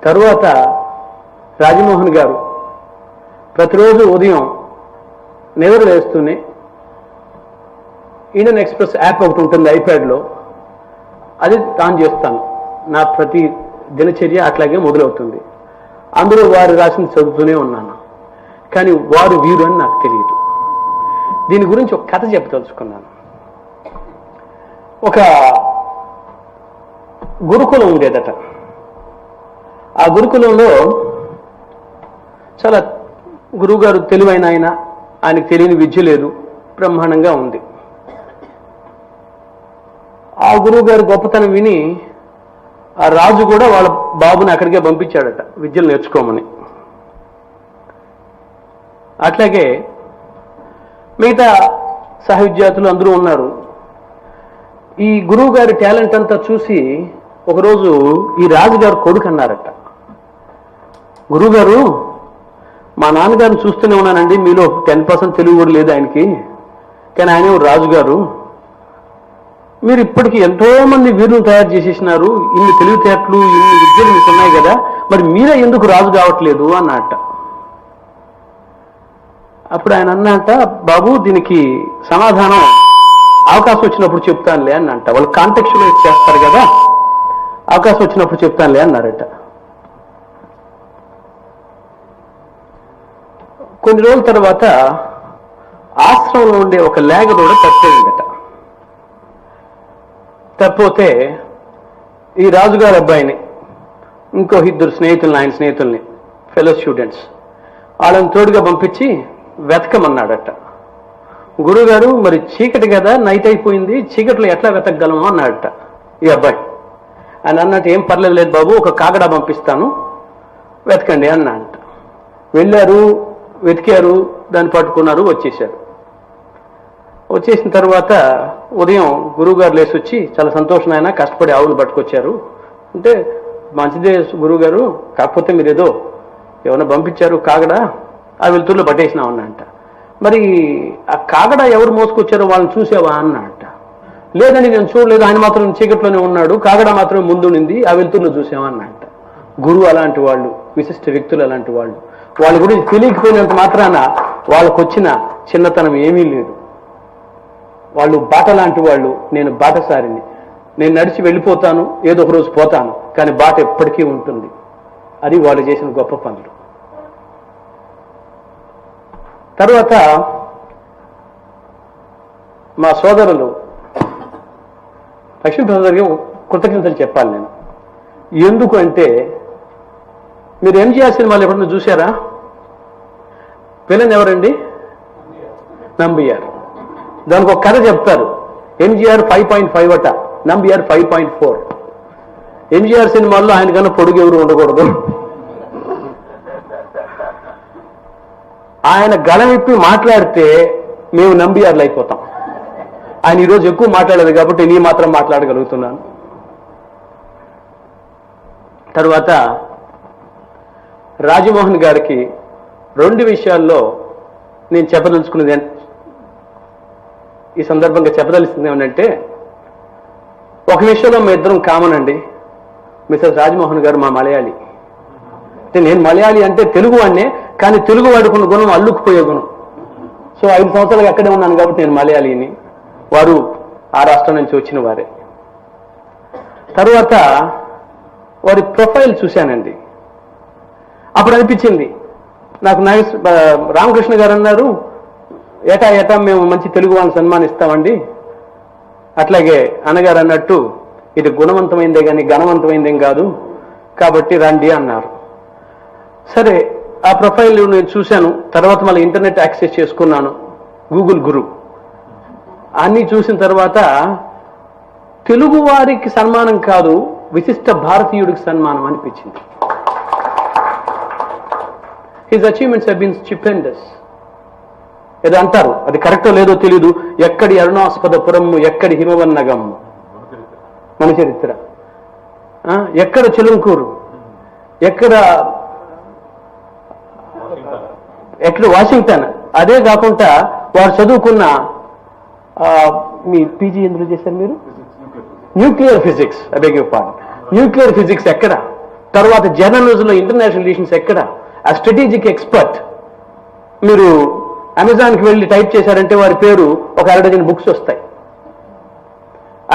తరువాత రాజమోహన్ గారు ప్రతిరోజు ఉదయం నిద్ర లేస్తూనే ఇండియన్ ఎక్స్ప్రెస్ యాప్ ఒకటి ఉంటుంది ఐప్యాడ్లో, అది ఆన్ చేస్తాను. నా ప్రతి దినచర్య అట్లాగే మొదలవుతుంది. అందులో వారు రాసింది చదువుతూనే ఉన్నాను. కానీ వారు వీరు అని నాకు తెలియదు. దీని గురించి ఒక కథ చెప్పదలుచుకున్నాను. ఒక గురుకులం ఉండేదట. ఆ గురుకులంలో చాలా గురువుగారు తెలివైన ఆయనకు తెలియని విద్య లేదు, బ్రహ్మాండంగా ఉంది. ఆ గురువు గారి గొప్పతనం విని ఆ రాజు కూడా వాళ్ళ బాబుని అక్కడికే పంపించాడట విద్యలు నేర్చుకోమని. అట్లాగే మిగతా సహవిద్యార్థులు అందరూ ఉన్నారు. ఈ గురువు గారి టాలెంట్ అంతా చూసి ఒకరోజు ఈ రాజుగారు కొడుకు అన్నారట, గురువుగారు మా నాన్నగారిని చూస్తూనే ఉన్నానండి, మీలో 10% తెలుగు కూడా లేదు ఆయనకి, కానీ ఆయన రాజుగారు, మీరు ఇప్పటికీ ఎంతో మంది వీరులు తయారు చేసేసినారు, ఇన్ని తెలివితేటలు, ఇన్ని విద్యలు మీకు ఉన్నాయి కదా, మరి మీరే ఎందుకు రాజు కావట్లేదు అన్నట్ట. అప్పుడు ఆయన అన్నట్ట, బాబు దీనికి సమాధానం అవకాశం వచ్చినప్పుడు చెప్తానులే అన్నంట. వాళ్ళు కాంటెక్చువలైజ్ చేస్తారు కదా, అవకాశం వచ్చినప్పుడు చెప్తానులే అన్నారట. కొన్ని రోజుల తర్వాత ఆశ్రమంలో ఉండే ఒక లేగదోడ తప్పిపోయిందట. తప్పిపోతే ఈ రాజుగారి అబ్బాయిని, ఇంకో 2 స్నేహితుల్ని, ఆయన స్నేహితుల్ని, ఫెలో స్టూడెంట్స్, వాళ్ళని తోడుగా పంపించి వెతకమన్నాడట. గురువుగారు మరి చీకటి కదా, నైట్ అయిపోయింది, చీకట్లో ఎట్లా వెతకగలము అన్నాడట ఈ అబ్బాయి. ఆయన అన్నట్టు, ఏం పర్లేదు లేదు బాబు, ఒక కాగడా పంపిస్తాను, వెతకండి అన్నట్ట. వెళ్ళారు, వెతికారు, దాన్ని పట్టుకున్నారు, వచ్చేసారు. వచ్చేసిన తర్వాత ఉదయం గురువుగారు లేసి వచ్చి, చాలా సంతోషం ఆయన, కష్టపడి ఆవులు పట్టుకొచ్చారు అంటే, మంచిదే గురువుగారు, కాకపోతే మీరు ఏదో ఏమైనా పంపించారు కాగడా, ఆ వెలుతురులో పట్టేసినాం అన్నట్ట. మరి ఆ కాగడా ఎవరు మోసుకొచ్చారో వాళ్ళని చూసావా అన్నట్ట. లేదండి నేను చూడలేదు, ఆయన మాత్రం చీకట్లోనే ఉన్నాడు, కాగడా మాత్రమే ముందుండింది, ఆ వెలుతురులో చూసామన్నట్ట. గురువు అలాంటి వాళ్ళు, విశిష్ట వ్యక్తులు అలాంటి వాళ్ళు. వాళ్ళ గురించి తెలియకపోయినంత మాత్రాన వాళ్ళకు వచ్చిన చిన్నతనం ఏమీ లేదు. వాళ్ళు బాట లాంటి వాళ్ళు, నేను బాటసారిని, నేను నడిచి వెళ్ళిపోతాను, ఏదో ఒక రోజు పోతాను, కానీ బాట ఎప్పటికీ ఉంటుంది. అది వాళ్ళు చేసిన గొప్ప పనులు. తర్వాత మా సోదరులు లక్ష్మీప్రసాద్ గారికి కృతజ్ఞతలు చెప్పాలి నేను. ఎందుకు అంటే, మీరు ఎంజీఆర్ సినిమాలు ఎప్పుడన్నా చూసారా? విలన్ ఎవరండి? నంబియార్. దానికి ఒక కథ చెప్తారు. ఎంజీఆర్ 5.5 అట, నంబియార్ 5.4. ఎంజీఆర్ సినిమాల్లో ఆయన కన్నా పొడుగు ఎవరు ఉండకూడదు. ఆయన గళమిప్పి మాట్లాడితే మేము నంబియార్లు అయిపోతాం. ఆయన ఈరోజు ఎక్కువ మాట్లాడలేదు కాబట్టి నీ మాత్రం మాట్లాడగలుగుతున్నాను. తరువాత రాజమోహన్ గారికి 2 విషయాల్లో నేను చెప్పదలుచుకున్నది, ఈ సందర్భంగా చెప్పదలుచుకుంది ఏమంటే, ఒక విషయంలో మా ఇద్దరం కామన్ అండి. మిస్టర్ రాజమోహన్ గారు మా మలయాళీ. అంటే నేను మలయాళీ అంటే తెలుగు వాడినే, కానీ తెలుగు వాడుకున్న గుణం అల్లుకుపోయే గుణం. సో 5 సంవత్సరాలు అక్కడే ఉన్నాను కాబట్టి నేను మలయాళీని, వారు ఆ రాష్ట్రం నుంచి వచ్చిన వారే. తరువాత వారి ప్రొఫైల్ చూశానండి. అప్పుడు అనిపించింది నాకు, రామకృష్ణ గారు అన్నారు, ఏటా మేము మంచి తెలుగు వాళ్ళని సన్మానిస్తామండి. అట్లాగే అన్నగారు అన్నట్టు ఇది గుణవంతమైందే కానీ ఘనవంతమైందేం కాదు, కాబట్టి రండి అన్నారు. సరే, ఆ ప్రొఫైల్ నేను చూశాను. తర్వాత మళ్ళీ ఇంటర్నెట్ యాక్సెస్ చేసుకున్నాను, గూగుల్ గురు అన్నీ చూసిన తర్వాత తెలుగు వారికి సన్మానం కాదు, విశిష్ట భారతీయుడికి సన్మానం అనిపించింది. His achievements have been stupendous. ఏదో అంటారు, అది కరెక్టో లేదో తెలీదు, ఎక్కడి అరుణాస్పద పురము ఎక్కడి హిమవన్నగము, మన చరిత్ర. ఎక్కడ చిలుంకూరు, ఎక్కడ వాషింగ్టన్. అదే కాకుండా వారు చదువుకున్న, మీ పీజీ ఎందులో చేశారు మీరు? Nuclear physics. I beg your pardon. Nuclear physics ఎక్కడ? తర్వాత జర్నలిజంలో ఇంటర్నేషనల్ రిలేషన్స్ ఎక్కడ? ఆ స్ట్రాటజిక్ ఎక్స్పర్ట్. మీరు అమెజాన్కి వెళ్ళి టైప్ చేశారంటే వారి పేరు ఒక 6 డజన్ బుక్స్ వస్తాయి.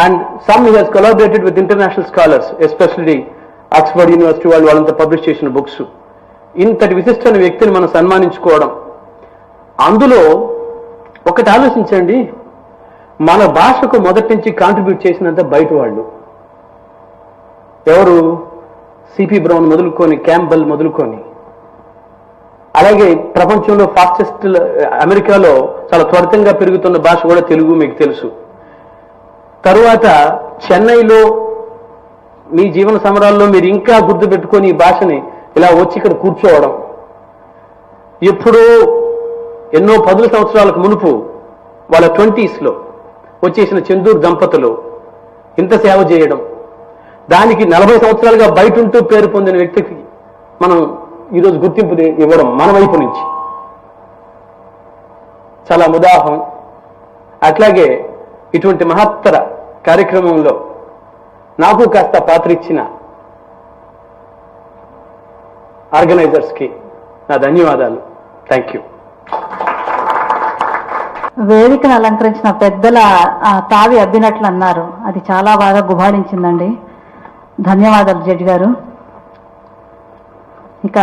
And some he has collaborated with international scholars, especially Oxford university వాళ్ళంతా పబ్లిష్ చేసిన బుక్స్. ఇంతటి విశిష్టమైన వ్యక్తిని మనం సన్మానించుకోవడం. అందులో ఒకటి ఆలోచించండి, మన భాషకు మొదటి నుంచి కాంట్రిబ్యూట్ చేసినంత బయట వాళ్ళు ఎవరు? సిపి బ్రౌన్ మొదలుకొని, క్యాంబెల్ మొదలుకొని, అలాగే ప్రపంచంలో ఫాస్టెస్ట్, అమెరికాలో చాలా త్వరితంగా పెరుగుతున్న భాష కూడా తెలుగు, మీకు తెలుసు. తరువాత చెన్నైలో మీ జీవన సమరాల్లో మీరు ఇంకా గుర్తుపెట్టుకొని ఈ భాషని ఇలా వచ్చి ఇక్కడ కూర్చోవడం. ఎప్పుడో ఎన్నో 10 సంవత్సరాలకు మునుపు వాళ్ళ 20s వచ్చేసిన చెందూరు దంపతులు ఇంత సేవ చేయడం, దానికి 40 సంవత్సరాలుగా బయట ఉంటూ పేరు పొందిన వ్యక్తికి మనం ఈరోజు గుర్తింపు ఇవ్వడం మన వైపు నుంచి చాలా ముదాహం. అట్లాగే ఇటువంటి మహత్తర కార్యక్రమంలో నాకు కాస్త పాత్ర ఇచ్చిన ఆర్గనైజర్స్కి నా ధన్యవాదాలు. Thank you. వేదికను అలంకరించిన పెద్దల తావి అబ్బినట్లు అన్నారు, అది చాలా బాగా గుబాళించిందండి. ధన్యవాదాలు జడ్జి గారు. ఇక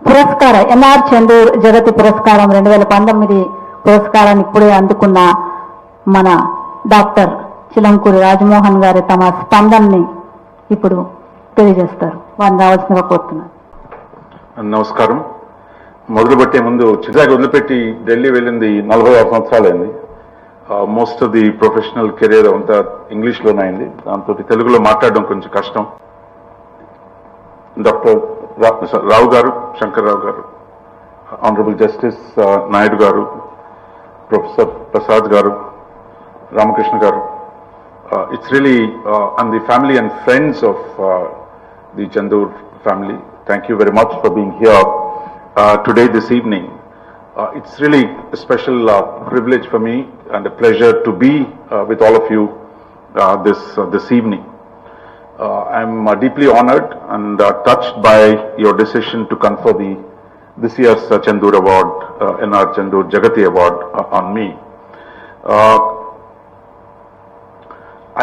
పురస్కార ఎన్ఆర్ చందూర్ జగతి పురస్కారం 2019 పురస్కారాన్ని ఇప్పుడే అందుకున్న మన డాక్టర్ చిలంకూరి రాజమోహన్ గారు తమ స్పందనని ఇప్పుడు తెలియజేస్తారు. వారిని రావాల్సిందిగా కోరుతున్నారు. నమస్కారం. మొదలుపెట్టే ముందు చిరాకు వదిలిపెట్టి ఢిల్లీ వెళ్ళింది 46 సంవత్సరాలైంది. Most of the professional career అంతా ఇంగ్లీష్లోనే అయింది. దాంతో తెలుగులో మాట్లాడడం కొంచెం కష్టం. డాక్టర్ రావు గారు, శంకర్రావు గారు, ఆనరబుల్ జస్టిస్ నాయుడు గారు, ప్రొఫెసర్ ప్రసాద్ గారు, రామకృష్ణ గారు, it's really and the family and friends of the Chendur family, thank you very much for being here today, this evening. It's really a special privilege for me and a pleasure to be with all of you this evening. I'm deeply honored and touched by your decision to confer this year's Chendur Award, NR Chendur Jagathi Award on me.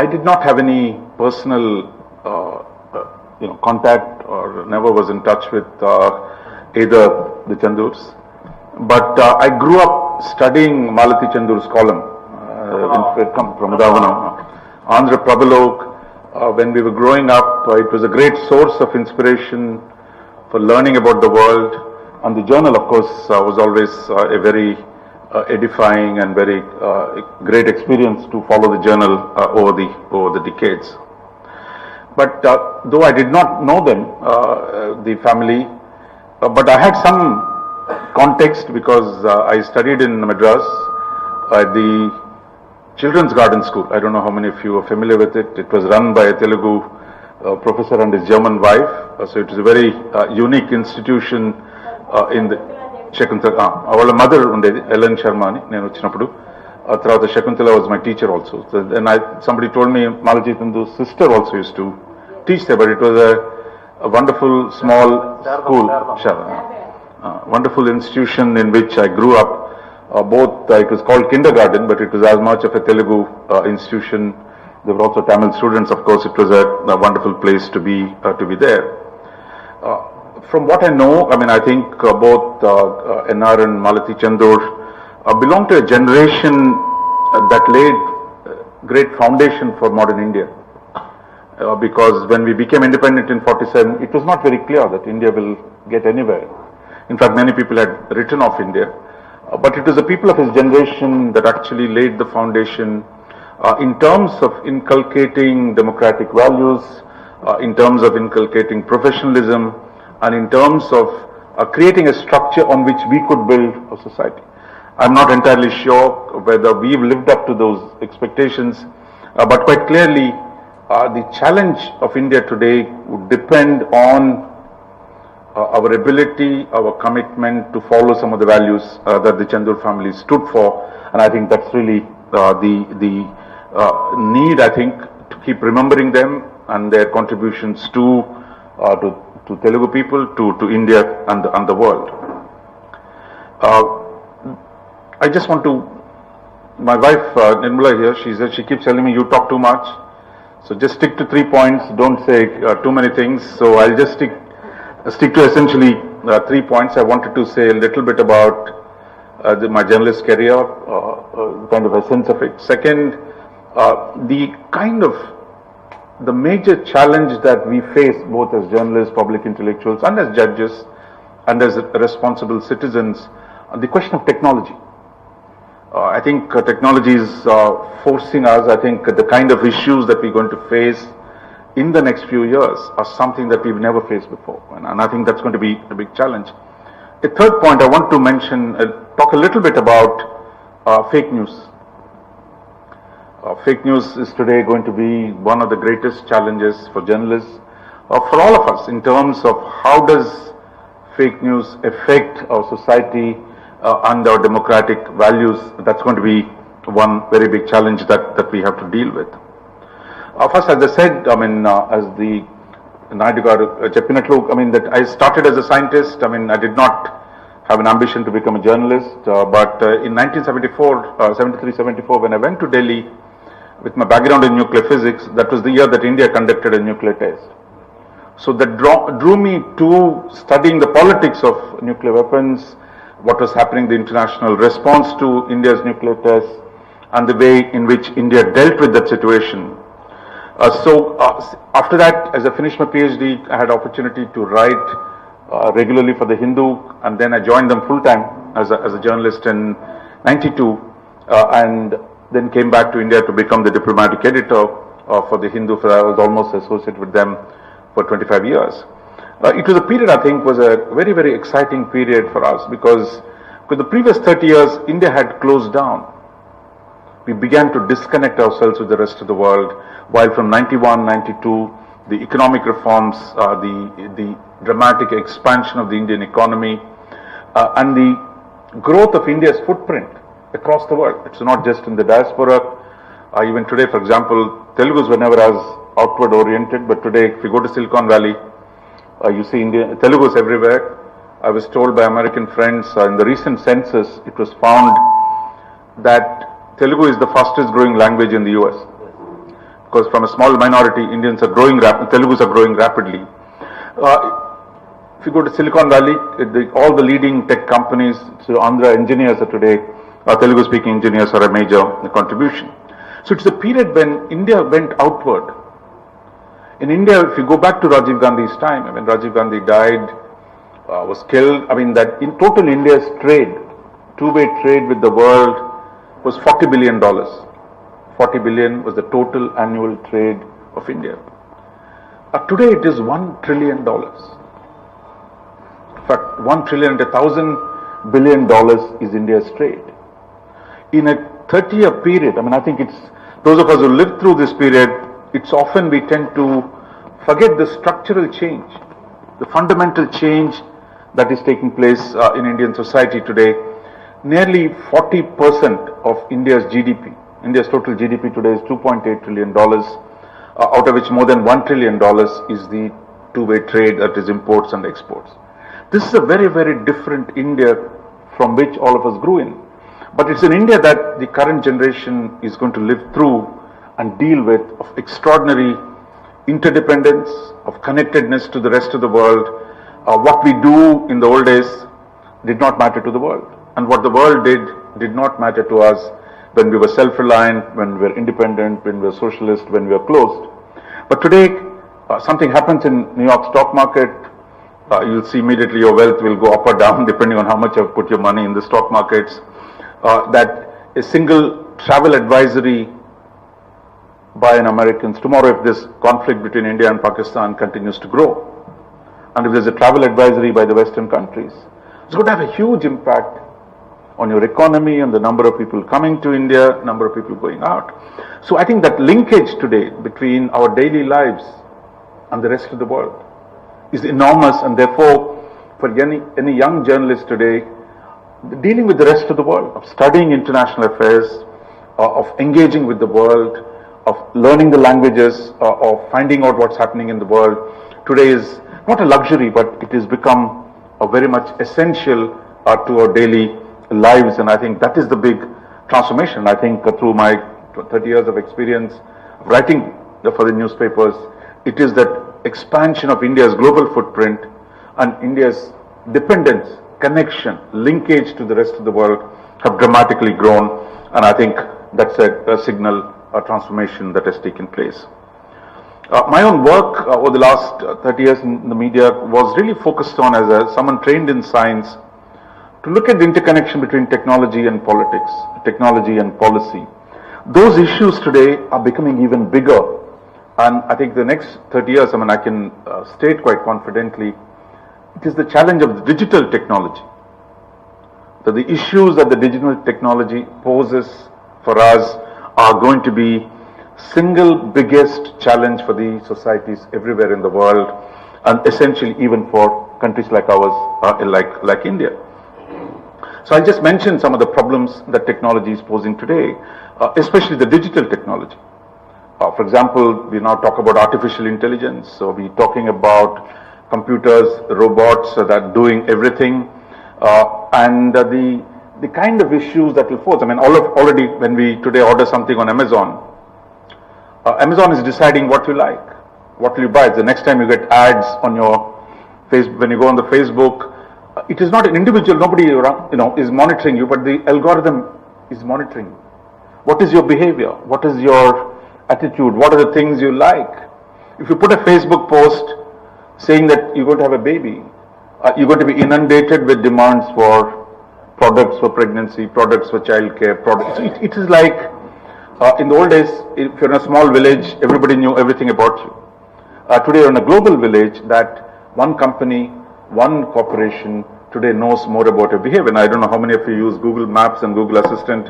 I did not have any personal contact or never was in touch with either the Chendurs, but I grew up studying Malati Chendur's column from Udavanam, Andhra Prabhalok. When we were growing up, it was a great source of inspiration for learning about the world. And the journal, of course, was always a very edifying and very great experience to follow the journal over the decades. But though I did not know them, the family, but I had some context because I studied in Madras at the Children's Garden School. I don't know how many of you are familiar with it. It was run by a Telugu professor and his German wife. So it is a very unique institution in the Shakuntala. Our mother undedi Ellen Sharma ani nenu vachinappudu. Tarvata Shakuntala was my teacher also. So then somebody told me Malaji Chendu's sister also used to teach there, but it was a wonderful small school, wonderful institution in which I grew up. It was called kindergarten, but it was as much of a Telugu institution. There were also Tamil students, of course. It was a wonderful place to be there. From what I know, I mean, I think both NR and Malati Chendur belong to a generation that laid great foundation for modern India. Because when we became independent in 47, it was not very clear that India will get anywhere. In fact, many people had written off India. But it was the people of his generation that actually laid the foundation in terms of inculcating democratic values, in terms of inculcating professionalism, and in terms of creating a structure on which we could build a society. I'm not entirely sure whether we've lived up to those expectations, but quite clearly the challenge of India today would depend on our ability, our commitment to follow some of the values that the Chendur family stood for, and I think that's really the need, I think, to keep remembering them and their contributions to Telugu people, to India and the world. I just want to, my wife Nirmala here, she keeps telling me you talk too much, so just stick to 3 points, don't say too many things. So I'll just stick to essentially 3 points. I wanted to say a little bit about my journalist career, kind of a sense of it. Second, the major challenge that we face both as journalists, public intellectuals, and as judges, and as responsible citizens, the question of technology. I think technology is forcing us, I think the kind of issues that we're going to face in the next few years are something that we've never faced before. And I think that's going to be a big challenge. A third point I want to mention, talk a little bit about fake news. Fake news is today going to be one of the greatest challenges for journalists, for all of us, in terms of how does fake news affect our society and our democratic values. That's going to be one very big challenge that we have to deal with. First, as I said, I mean, as the Naidu garu cheppinatlu, I mean, that I started as a scientist. I mean, I did not have an ambition to become a journalist, but in 1974, 73-74, when I went to Delhi with my background in nuclear physics, that was the year that India conducted a nuclear test. So that drew me to studying the politics of nuclear weapons, what was happening, the international response to India's nuclear tests, and the way in which India dealt with that situation. After that, as I finished my PhD, I had opportunity to write regularly for the Hindu, and then I joined them full time as a journalist in '92, and then came back to India to become the diplomatic editor for the Hindu. I was almost associated with them for 25 years. It was a period, I think, was a very, very exciting period for us because the previous 30 years, India had closed down. We began to disconnect ourselves with the rest of the world, while from 91, 92, the economic reforms, the dramatic expansion of the Indian economy, and the growth of India's footprint across the world. It's not just in the diaspora. Even today, for example, Telugus were never as outward oriented, but today, if you go to Silicon Valley, you see Telugus everywhere. I was told by American friends in the recent census, it was found that Telugu is the fastest growing language in the US. Because from a small minority, Indians are growing Telugus are growing rapidly. If you go to Silicon Valley, all the leading tech companies, so Andhra engineers are today Telugu speaking engineers are a major contribution. So it's the period when India went outward. In India, if you go back to Rajiv Gandhi's time, when Rajiv Gandhi died, was killed, that in total India's trade, two-way trade with the world was $40 billion. 40 billion was the total annual trade of India. Today it is $1 trillion. In fact, 1 trillion and $1,000 billion is India's trade. In a 30-year period, I think it's those of us who lived through this period, it's often we tend to forget the structural change, the fundamental change that is taking place in Indian society today. Nearly 40% of India's GDP, India's total GDP today is $2.8 trillion, out of which more than $1 trillion is the two-way trade, that is imports and exports. This is a very, very different India from which all of us grew in. But it's an India that the current generation is going to live through and deal with, of extraordinary interdependence, of connectedness to the rest of the world. What we do in the old days did not matter to the world. And what the world did not matter to us when we were self-reliant, when we were independent, when we were socialist, when we were closed. But today, something happens in New York stock market, you'll see immediately your wealth will go up or down depending on how much you've put your money in the stock markets. That a single travel advisory by an Americans, tomorrow if this conflict between India and Pakistan continues to grow, and if there's a travel advisory by the Western countries, it's going to have a huge impact on your economy and the number of people coming to India, number of people going out. So I think that linkage today between our daily lives and the rest of the world is enormous, and therefore for any young journalist today, dealing with the rest of the world, of studying international affairs, of engaging with the world, of learning the languages, of finding out what's happening in the world, today is not a luxury, but it has become a very much essential to our daily lives. And I think that is the big transformation. I think through my 30 years of experience writing for the newspapers, it is that expansion of India's global footprint and India's dependence, connection, linkage to the rest of the world have dramatically grown, and I think that's a signal, a transformation that has taken place. My own work over the last 30 years in the media was really focused on, as someone trained in science, to look at the interconnection between technology and politics, technology and policy. Those issues today are becoming even bigger, and I think the next 30 years, I can state quite confidently, it is the challenge of the digital technology. That the issues that the digital technology poses for us are going to be single biggest challenge for the societies everywhere in the world, and essentially even for countries like ours, like India. So I'll just mention some of the problems that technology is posing today, especially the digital technology. For example, we now talk about artificial intelligence, so we're talking about computers, robots that are doing everything, and the kind of issues that will pose. Already when we today order something on Amazon, Amazon is deciding what you like, what will you buy. The next time you get ads on your Facebook, when you go on the Facebook, it is not an individual, nobody around, is monitoring you, but the algorithm is monitoring you. What is your behavior? What is your attitude? What are the things you like? If you put a Facebook post saying that you're going to have a baby, you're going to be inundated with demands for products for pregnancy, products for childcare, products. It is like in the old days, if you're in a small village, everybody knew everything about you. Today you're in a global village that one company, one corporation today knows more about your behavior. And I don't know how many of you use Google Maps and Google Assistant.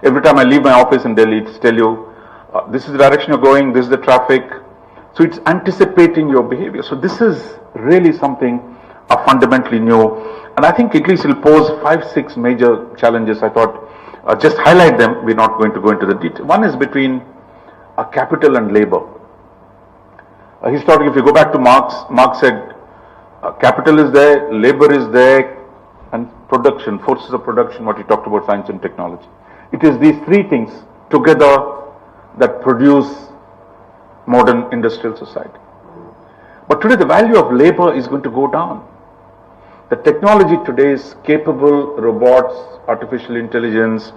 Every time I leave my office in Delhi, it's tell you, this is the direction you're going, this is the traffic. So it's anticipating your behavior. So this is really something fundamentally new. And I think at least it'll pose 5-6 major challenges. I thought just highlight them. We're not going to go into the detail. One is between capital and labor. Historically, if you go back to Marx said, capital is there, labor is there, and production, forces of production, what he talked about, science and technology. It is these three things together that produce modern industrial society. But today the value of labor is going to go down. The technology today is capable, robots, artificial intelligence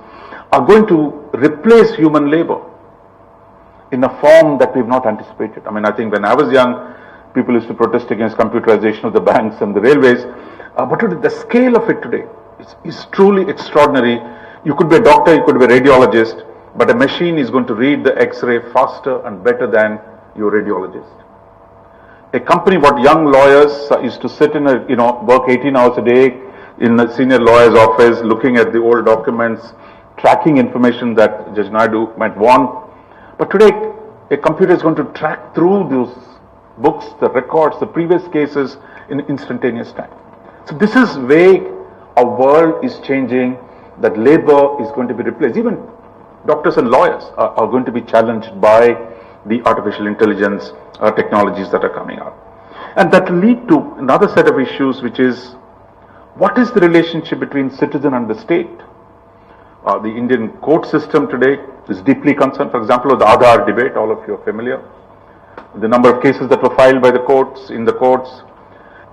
are going to replace human labor in a form that we've not anticipated. I mean, I think when I was young, people used to protest against computerization of the banks and the railways. But today, the scale of it today is truly extraordinary. You could be a doctor, you could be a radiologist, but a machine is going to read the X-ray faster and better than your radiologist. A company, what young lawyers used to sit in work 18 hours a day in a senior lawyer's office, looking at the old documents, tracking information that Judge Naidu might want. But today, a computer is going to track through those books, the records, the previous cases in instantaneous time. So this is way our world is changing, that labor is going to be replaced. Even doctors and lawyers are going to be challenged by the artificial intelligence technologies that are coming out. And that will lead to another set of issues, which is, what is the relationship between citizen and the state? The Indian court system today is deeply concerned. For example, with the Aadhaar debate, all of you are familiar. The number of cases that were filed by the courts, in the courts.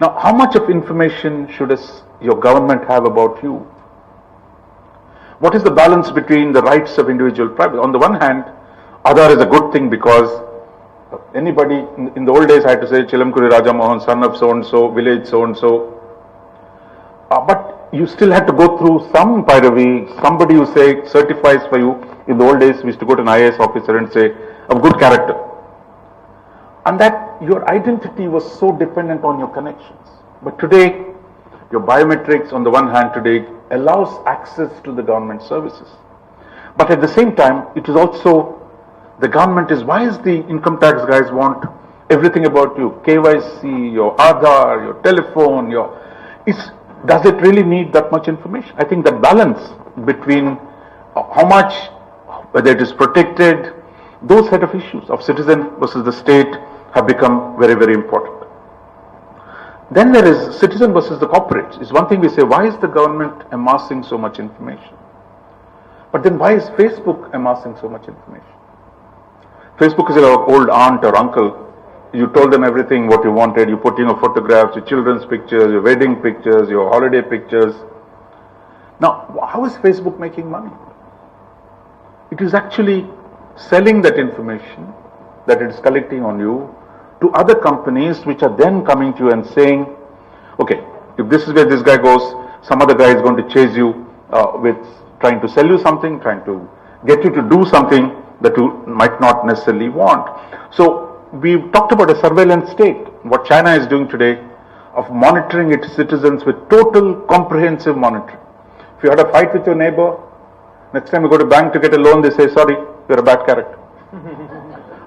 Now, how much of information should your government have about you? What is the balance between the rights of individual privacy? On the one hand, Aadhaar is a good thing because anybody, in the old days I had to say Chendur Jagathi, son of so-and-so, village so-and-so. But you still had to go through some pyrovy, somebody who certifies for you. In the old days, we used to go to an IAS officer and say, of good character. And that your identity was so dependent on your connections. But today, your biometrics on the one hand today allows access to the government services. But at the same time, it is also, the government is, why is the income tax guys want everything about you? KYC, your Aadhaar, your telephone, does it really need that much information? I think that balance between how much, whether it is protected, those set of issues of citizen versus the state have become very, very important. Then there is citizen versus the corporates. It's one thing we say, why is the government amassing so much information? But then why is Facebook amassing so much information? Facebook is your old aunt or uncle. You told them everything what you wanted. You put in your photographs, your children's pictures, your wedding pictures, your holiday pictures. Now, how is Facebook making money? It is actually selling that information that it is collecting on you to other companies, which are then coming to you and saying, okay, if this is where this guy goes, some other guy is going to chase you with trying to sell you something, trying to get you to do something that you might not necessarily want. So we've talked about a surveillance state, what China is doing today of monitoring its citizens with total comprehensive monitoring. If you had a fight with your neighbor, next time you go to bank to get a loan, they say, sorry, you're a bad character.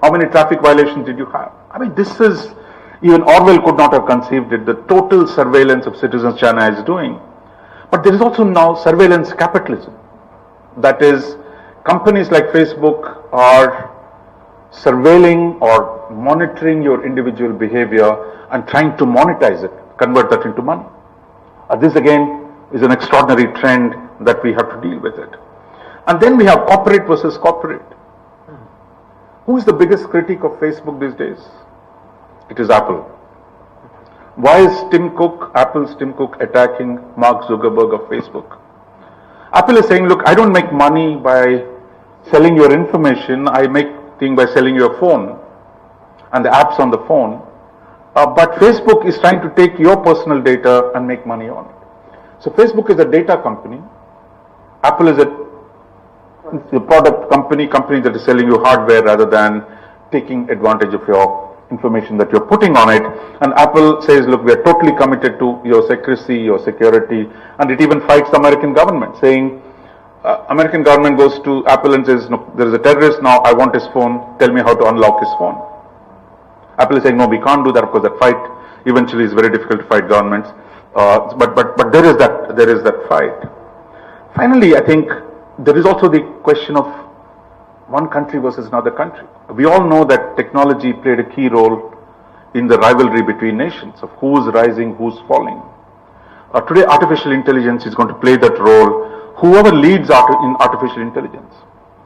How many traffic violations did you have? I mean, this is, even Orwell could not have conceived it, the total surveillance of citizens China is doing. But there is also now surveillance capitalism. That is, companies like Facebook are surveilling or monitoring your individual behavior and trying to monetize it, convert that into money. This again is an extraordinary trend that we have to deal with it. And then we have corporate versus corporate. Who is the biggest critic of Facebook these days? It is Apple. Why is Tim Cook, Apple's Tim Cook, attacking Mark Zuckerberg of Facebook? Apple is saying, look, I don't make money by selling your information, I make thing by selling your phone and the apps on the phone. But Facebook is trying to take your personal data and make money on it. So Facebook is a data company. Apple is a product company that is selling you hardware rather than taking advantage of your information that you're putting on it. And Apple says, look, we are totally committed to your secrecy, your security, and it even fights the American government, saying, American government goes to Apple and says, no, there is a terrorist now, I want his phone, tell me how to unlock his phone. Apple is saying, no, we can't do that. Of course, that fight eventually is very difficult to fight governments. But there is that fight. Finally, I think there is also the question of one country versus another country. We all know that technology played a key role in the rivalry between nations of who's rising, who's falling. Today, artificial intelligence is going to play that role. Whoever leads in artificial intelligence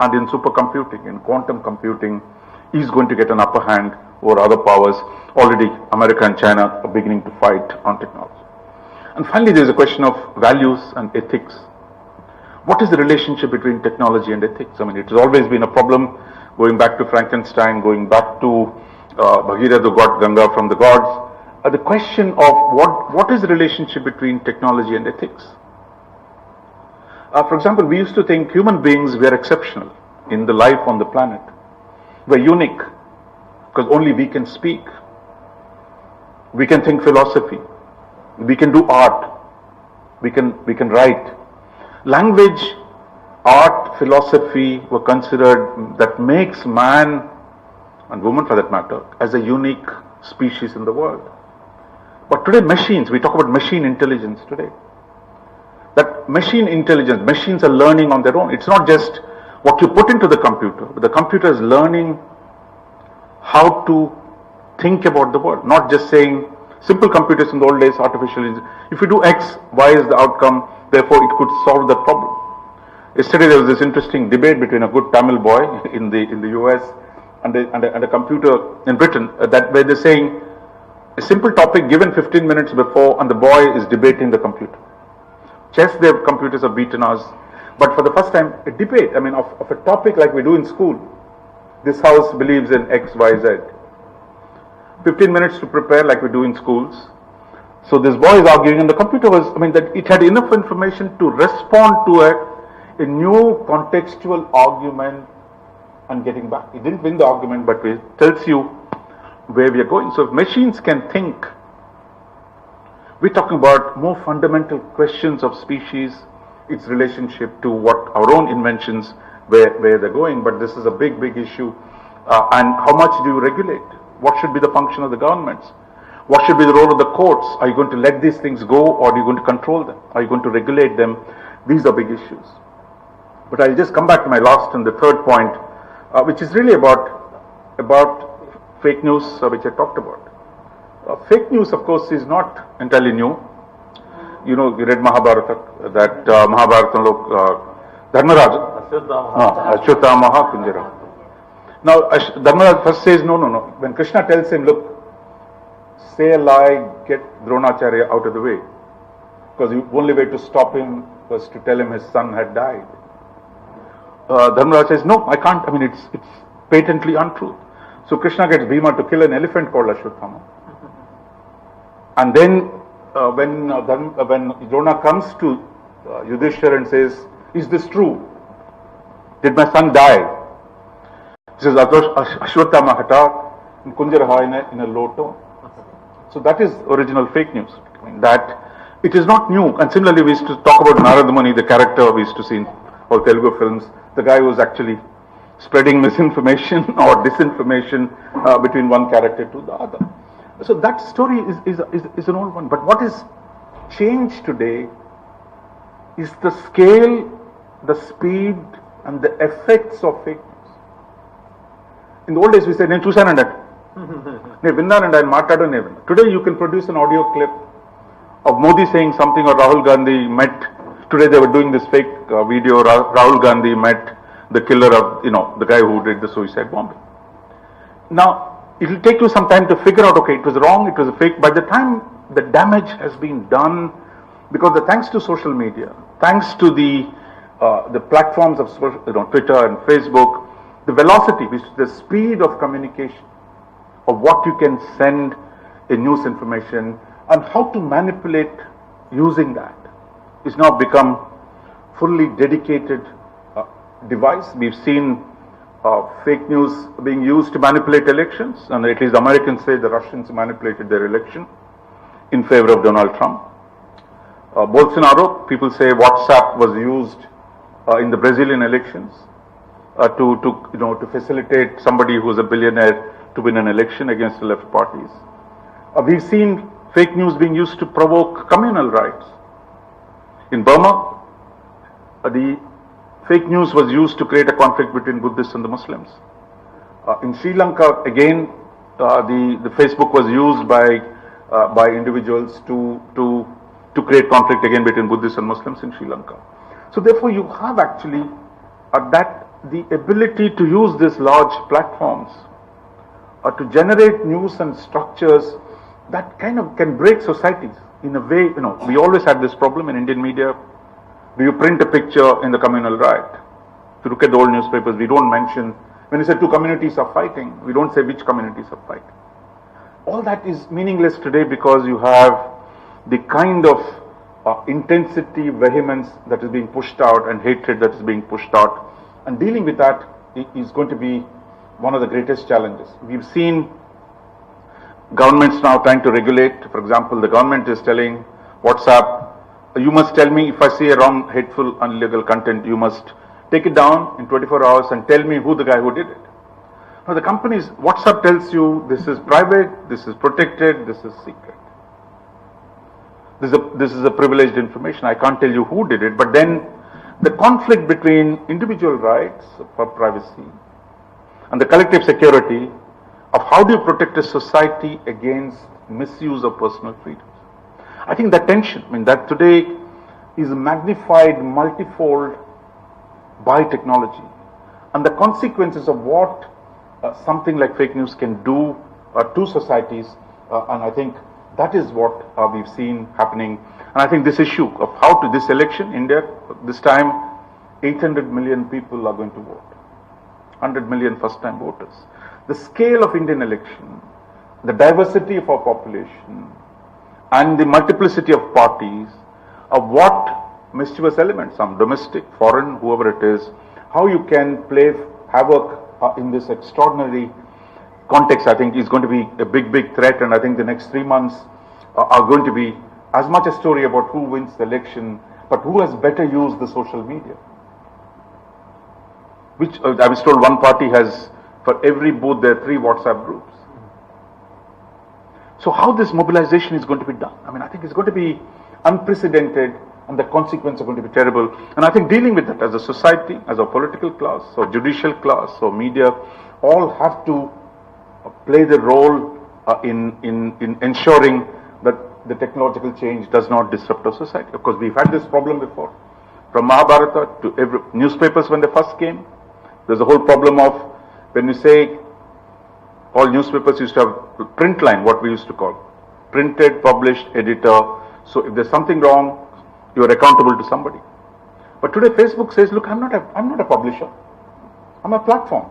and in supercomputing, in quantum computing, is going to get an upper hand over other powers. Already, America and China are beginning to fight on technology. And finally, there is a question of values and ethics. What is the relationship between technology and ethics? I mean, it has always been a problem, going back to Frankenstein, going back to Bhagirath, who got Ganga from the gods. The question of what is the relationship between technology and ethics? For example, we used to think human beings were exceptional in the life on the planet. We're unique because only we can speak. We can think philosophy. We can do art. We can write. Language, art, philosophy were considered that makes man, and woman for that matter, as a unique species in the world. But today machines, we talk about machine intelligence today. That machine intelligence, machines are learning on their own. It's not just what you put into the computer, but the computer is learning how to think about the world, not just saying simple computers in the old days, artificial intelligence. If you do X, Y is the outcome, therefore it could solve that problem. Yesterday there was this interesting debate between a good Tamil boy in the US and a computer in Britain, where they're saying a simple topic given 15 minutes before and the boy is debating the computer. Chess, their computers have beaten us, but for the first time a debate, I mean, of a topic like we do in school. This house believes in X, Y, Z. 15 minutes to prepare like we do in schools. So this boy is arguing and the computer was, I mean, that it had enough information to respond to a new contextual argument and getting back. It didn't win the argument, but it tells you where we are going. So if machines can think, we're talking about more fundamental questions of species, its relationship to what our own inventions, where they're going. But this is a big issue. And how much do you regulate? What should be the function of the governments? What should be the role of the courts? Are you going to let these things go, or are you going to control them? Are you going to regulate them? These are big issues. But I'll just come back to my last and the third point, which is really about fake news, which I talked about. Fake news, of course, is not entirely new. You know, you read Mahabharata, that Mahabharata Dharmaraj, Ashwatthamaha Kunjara. Now, Dharmaraj first says, no. When Krishna tells him, look, say a lie, get Dronacharya out of the way. Because the only way to stop him was to tell him his son had died. Dharmaraj says, no, I can't. I mean, it's patently untrue. So Krishna gets Bhima to kill an elephant called Ashwatthama. And then when Drona comes to Yudhishthira and says, is this true? Did my son die? He says, Ashwatthama hata Kunjaraha in a low tone. So that is original fake news. I mean, that it is not new. And similarly, we used to talk about Narada Muni, the character we used to see in all Telugu films, the guy who was actually spreading misinformation or disinformation between one character to the other. So that story is an old one. But what is changed today is the scale, the speed, and the effects of fake news. In the old days, we said, "Nenu chusanandi." Today, you can produce an audio clip of Modi saying something, or Rahul Gandhi met. Today, they were doing this fake video. Rahul Gandhi met the killer of, the guy who did the suicide bombing. Now, it will take you some time to figure out, okay, it was wrong, it was a fake. By the time the damage has been done, because thanks to social media, thanks to the platforms of Twitter and Facebook, the velocity, the speed of communication, of what you can send in news information and how to manipulate using that is now become fully dedicated device. We've seen fake news being used to manipulate elections, and at least the Americans say the Russians manipulated their election in favor of Donald Trump. Bolsonaro, people say WhatsApp was used in the Brazilian elections to facilitate somebody who is a billionaire to win an election against the left parties. We've seen fake news being used to provoke communal riots. In Burma, the fake news was used to create a conflict between Buddhists and the Muslims. In Sri Lanka, again, the Facebook was used by individuals to create conflict again between Buddhists and Muslims in Sri Lanka. So therefore, you have actually the ability to use these large platforms to generate news and structures that kind of can break societies. in a way, we always had this problem in Indian media. Do you print a picture in the communal riot? If you look at the old newspapers, we don't mention, when you say two communities are fighting, we don't say which communities are fighting. All that is meaningless today because you have the kind of intensity, vehemence that is being pushed out and hatred that is being pushed out. And dealing with that is going to be one of the greatest challenges. We've seen governments now trying to regulate. For example, the government is telling WhatsApp, you must tell me if I see a wrong, hateful, illegal content, you must take it down in 24 hours and tell me who the guy who did it. Now the companies, WhatsApp tells you this is private, this is protected, this is secret. This is a privileged information. I can't tell you who did it, but then the conflict between individual rights for privacy and the collective security of how do you protect a society against misuse of personal freedoms. I think that tension, that today is magnified multifold by technology, and the consequences of what something like fake news can do to societies, and I think that is what we've seen happening. And I think this issue of how to this election, India, this time 800 million people are going to vote, 100 million first-time voters. The scale of Indian election, the diversity of our population, and the multiplicity of parties, of what mischievous elements, some domestic, foreign, whoever it is, how you can play havoc in this extraordinary context, I think is going to be a big threat. And I think the next 3 months are going to be as much a story about who wins the election, but who has better used the social media. Which I was told one party has, for every booth, there are 3 WhatsApp groups. So how this mobilization is going to be done? I think it's going to be unprecedented, and the consequences are going to be terrible. And I think dealing with that as a society, as a political class, or judicial class, or media, all have to play the role in ensuring that the technological change does not disrupt our society. Of course, we've had this problem before. From Mahabharata to every newspapers when they first came, there's a whole problem of when we say all newspapers used to have print line, what we used to call printed, published, editor. So if there's something wrong, you are accountable to somebody. But today Facebook says, look, I'm not a publisher. I'm a platform.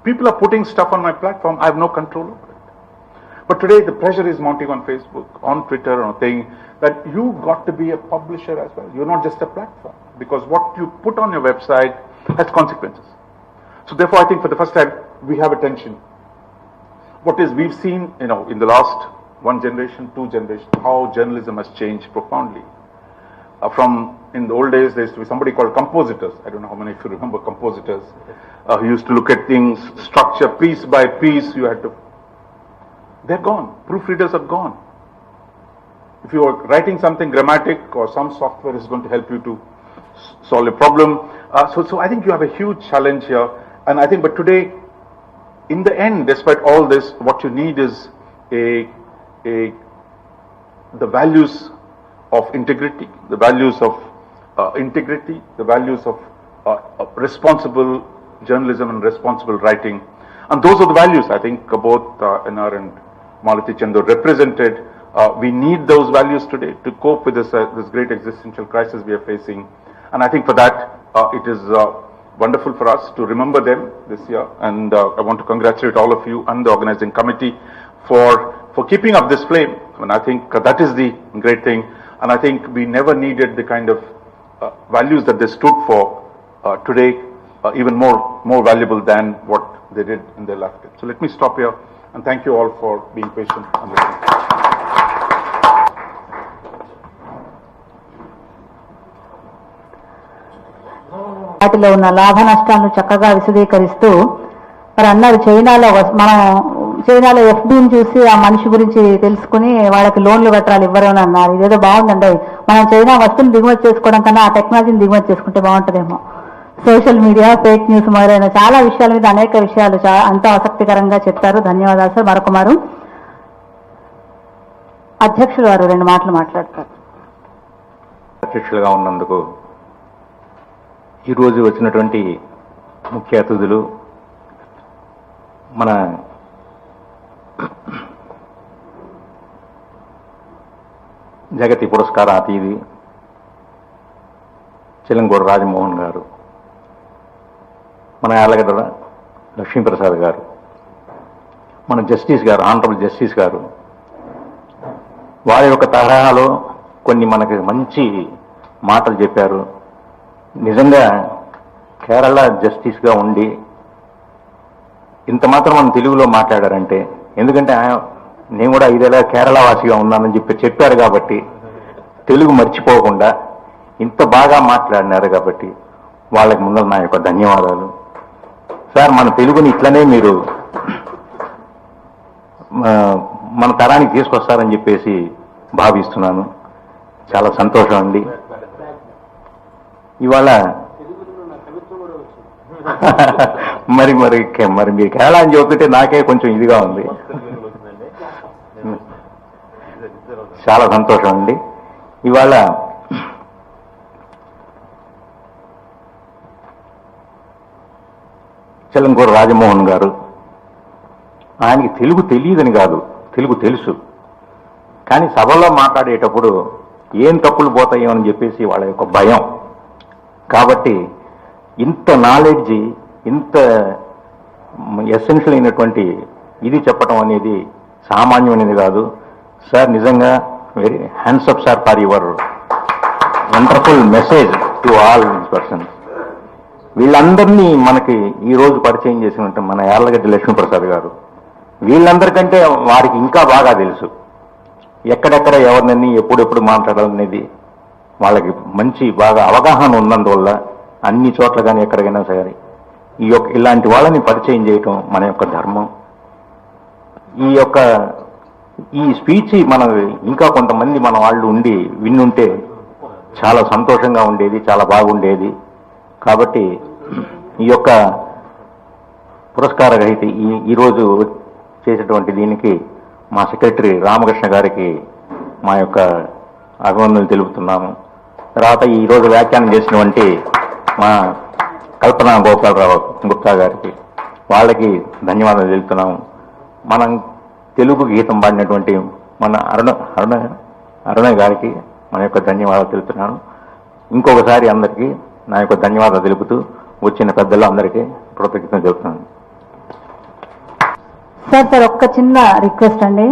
People are putting stuff on my platform. I have no control over it. But today the pressure is mounting on Facebook, on Twitter, on thing that you got to be a publisher as well. You're not just a platform, because what you put on your website has consequences. So therefore, I think for the first time we have a tension. What is we've seen, in the last 1 generation, 2 generations, how journalism has changed profoundly. From in the old days, there used to be somebody called compositors. I don't know how many of you remember compositors who used to look at things, structure, piece by piece. You had to. They're gone. Proofreaders are gone. If you are writing something grammatic, or some software is going to help you to solve a problem. So I think you have a huge challenge here. And I think, but today, in the end, despite all this, what you need is the values of integrity, the values of responsible journalism and responsible writing. And those are the values, I think, both NR and Malati Chendur represented. We need those values today to cope with this great existential crisis we are facing. And I think for that, it is wonderful for us to remember them this year. And I want to congratulate all of you and the organizing committee for keeping up this flame. And I think that is the great thing. And I think we never needed the kind of values that they stood for today, even more valuable than what they did in their lifetime. So let me stop here and thank you all for being patient and listening. వాటిలో ఉన్న లాభ నష్టాలను చక్కగా విశదీకరిస్తూ మరి అన్నారు చైనాలో ఎఫ్డీని చూసి ఆ మనిషి గురించి తెలుసుకుని వాళ్ళకి లోన్లు కట్టాలి ఇవ్వరు అని అన్నారు. ఇదేదో బాగుందండి. మనం చైనా వస్తువులు దిగుమతి చేసుకోవడం కన్నా ఆ టెక్నాలజీని దిగుమతి చేసుకుంటే బాగుంటుందేమో. సోషల్ మీడియా, ఫేక్ న్యూస్ మొదలైన చాలా విషయాల మీద అనేక విషయాలు అంతా ఆసక్తికరంగా చెప్పారు. ధన్యవాదాలు సార్. మరొకమారు అధ్యక్షులు వారు 2 మాటలు మాట్లాడతారు. అధ్యక్షులుగా ఉన్నందుకు ఈరోజు వచ్చినటువంటి ముఖ్య అతిథులు జగతి పురస్కార అతిథి చెల్లంగూడ రాజమోహన్ గారు, మన యార్లగడ్డ లక్ష్మీప్రసాద్ గారు, మన జస్టిస్ గారు, ఆనరబుల్ జస్టిస్ గారు, వారి యొక్క తరహాలో కొన్ని మనకి మంచి మాటలు చెప్పారు. నిజంగా కేరళ జస్టిస్గా ఉండి ఇంత మాత్రం మనం తెలుగులో మాట్లాడారంటే, ఎందుకంటే నేను కూడా 5 ఏళ్ళ కేరళ వాసిగా ఉన్నానని చెప్పారు కాబట్టి తెలుగు మర్చిపోకుండా ఇంత బాగా మాట్లాడినారు కాబట్టి వాళ్ళకి ముందర నా యొక్క ధన్యవాదాలు. సార్, మన తెలుగుని ఇట్లనే మీరు మన తరానికి తీసుకొస్తారని చెప్పేసి భావిస్తున్నాను. చాలా సంతోషం అండి. ఇవాళ మరి మరి మరి మీరు కేరళ అని చెబుతుంటే నాకే కొంచెం ఇదిగా ఉంది. చాలా సంతోషం అండి. ఇవాళ చెల్లంగూడ రాజమోహన్ గారు, ఆయనకి తెలుగు తెలియదని కాదు, తెలుగు తెలుసు. కానీ సభలో మాట్లాడేటప్పుడు ఏం తప్పులు పోతాయో అని చెప్పేసి వాళ్ళ యొక్క భయం. కాబట్టి ఇంత నాలెడ్జ్, ఇంత ఎసెన్షియల్ అయినటువంటి ఇది చెప్పడం అనేది సామాన్యమైనది కాదు. సార్, నిజంగా very hands up sir for your wonderful message to all persons. వీళ్ళందరినీ మనకి ఈ రోజు పరిచయం చేసినట్టు మన యార్లగడ్డ లక్ష్మీప్రసాద్ గారు, వీళ్ళందరికంటే వారికి ఇంకా బాగా తెలుసు ఎక్కడెక్కడ ఎవరినని ఎప్పుడెప్పుడు మాట్లాడాలనేది. వాళ్ళకి మంచి బాగా అవగాహన ఉన్నందువల్ల అన్ని చోట్ల కానీ ఎక్కడికైనా సరే ఇలాంటి వాళ్ళని పరిచయం చేయటం మన యొక్క ధర్మం. ఈ స్పీచ్ మన ఇంకా కొంతమంది మన వాళ్ళు ఉండి విన్నుంటే చాలా సంతోషంగా ఉండేది, చాలా బాగుండేది. కాబట్టి ఈ యొక్క పురస్కార గ్రహీత ఈరోజు చేసేటువంటి దీనికి మా సెక్రటరీ రామకృష్ణ గారికి మా యొక్క అభినందనలు తెలుపుతున్నాము. తర్వాత ఈరోజు వ్యాఖ్యానం చేసినటువంటి మా కల్పన గోపాలరావు గుప్తా గారికి, వాళ్ళకి ధన్యవాదాలు తెలుపుతున్నాము. మనం తెలుగు గీతం పాడినటువంటి మన అరుణ గారికి మన యొక్క ధన్యవాదాలు తెలుపుతున్నాను. ఇంకొకసారి అందరికీ నా యొక్క ధన్యవాదాలు తెలుపుతూ వచ్చిన పెద్దలు అందరికీ కృతజ్ఞతలు చెబుతున్నాను. సార్ ఒక్క చిన్న రిక్వెస్ట్ అండి.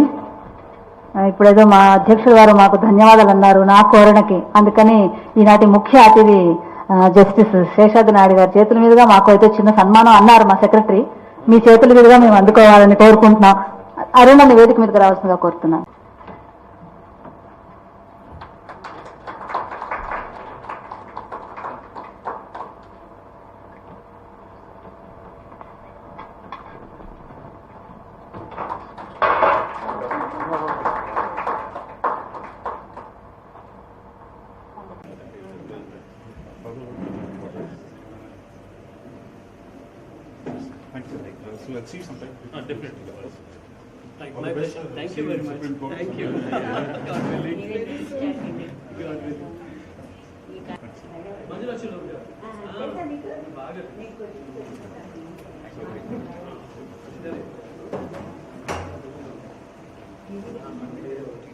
ఇప్పుడేదో మా అధ్యక్షుల వారు మాకు ధన్యవాదాలు అన్నారు నా కోరినకి, అందుకని ఈనాటి ముఖ్య అతిథి జస్టిస్ శేషాద్రి నాయుడు గారి చేతుల మీదుగా మాకు అయితే చిన్న సన్మానం అన్నారు మా సెక్రటరీ. మీ చేతుల మీదుగా మేము అందుకోవాలని కోరుకుంటున్నాం. అరుణని వేదిక మీదకి రావాల్సిందిగా కోరుతున్నాం. So let's see sometime. Definitely. My pleasure. Thank you very much. Thank you. God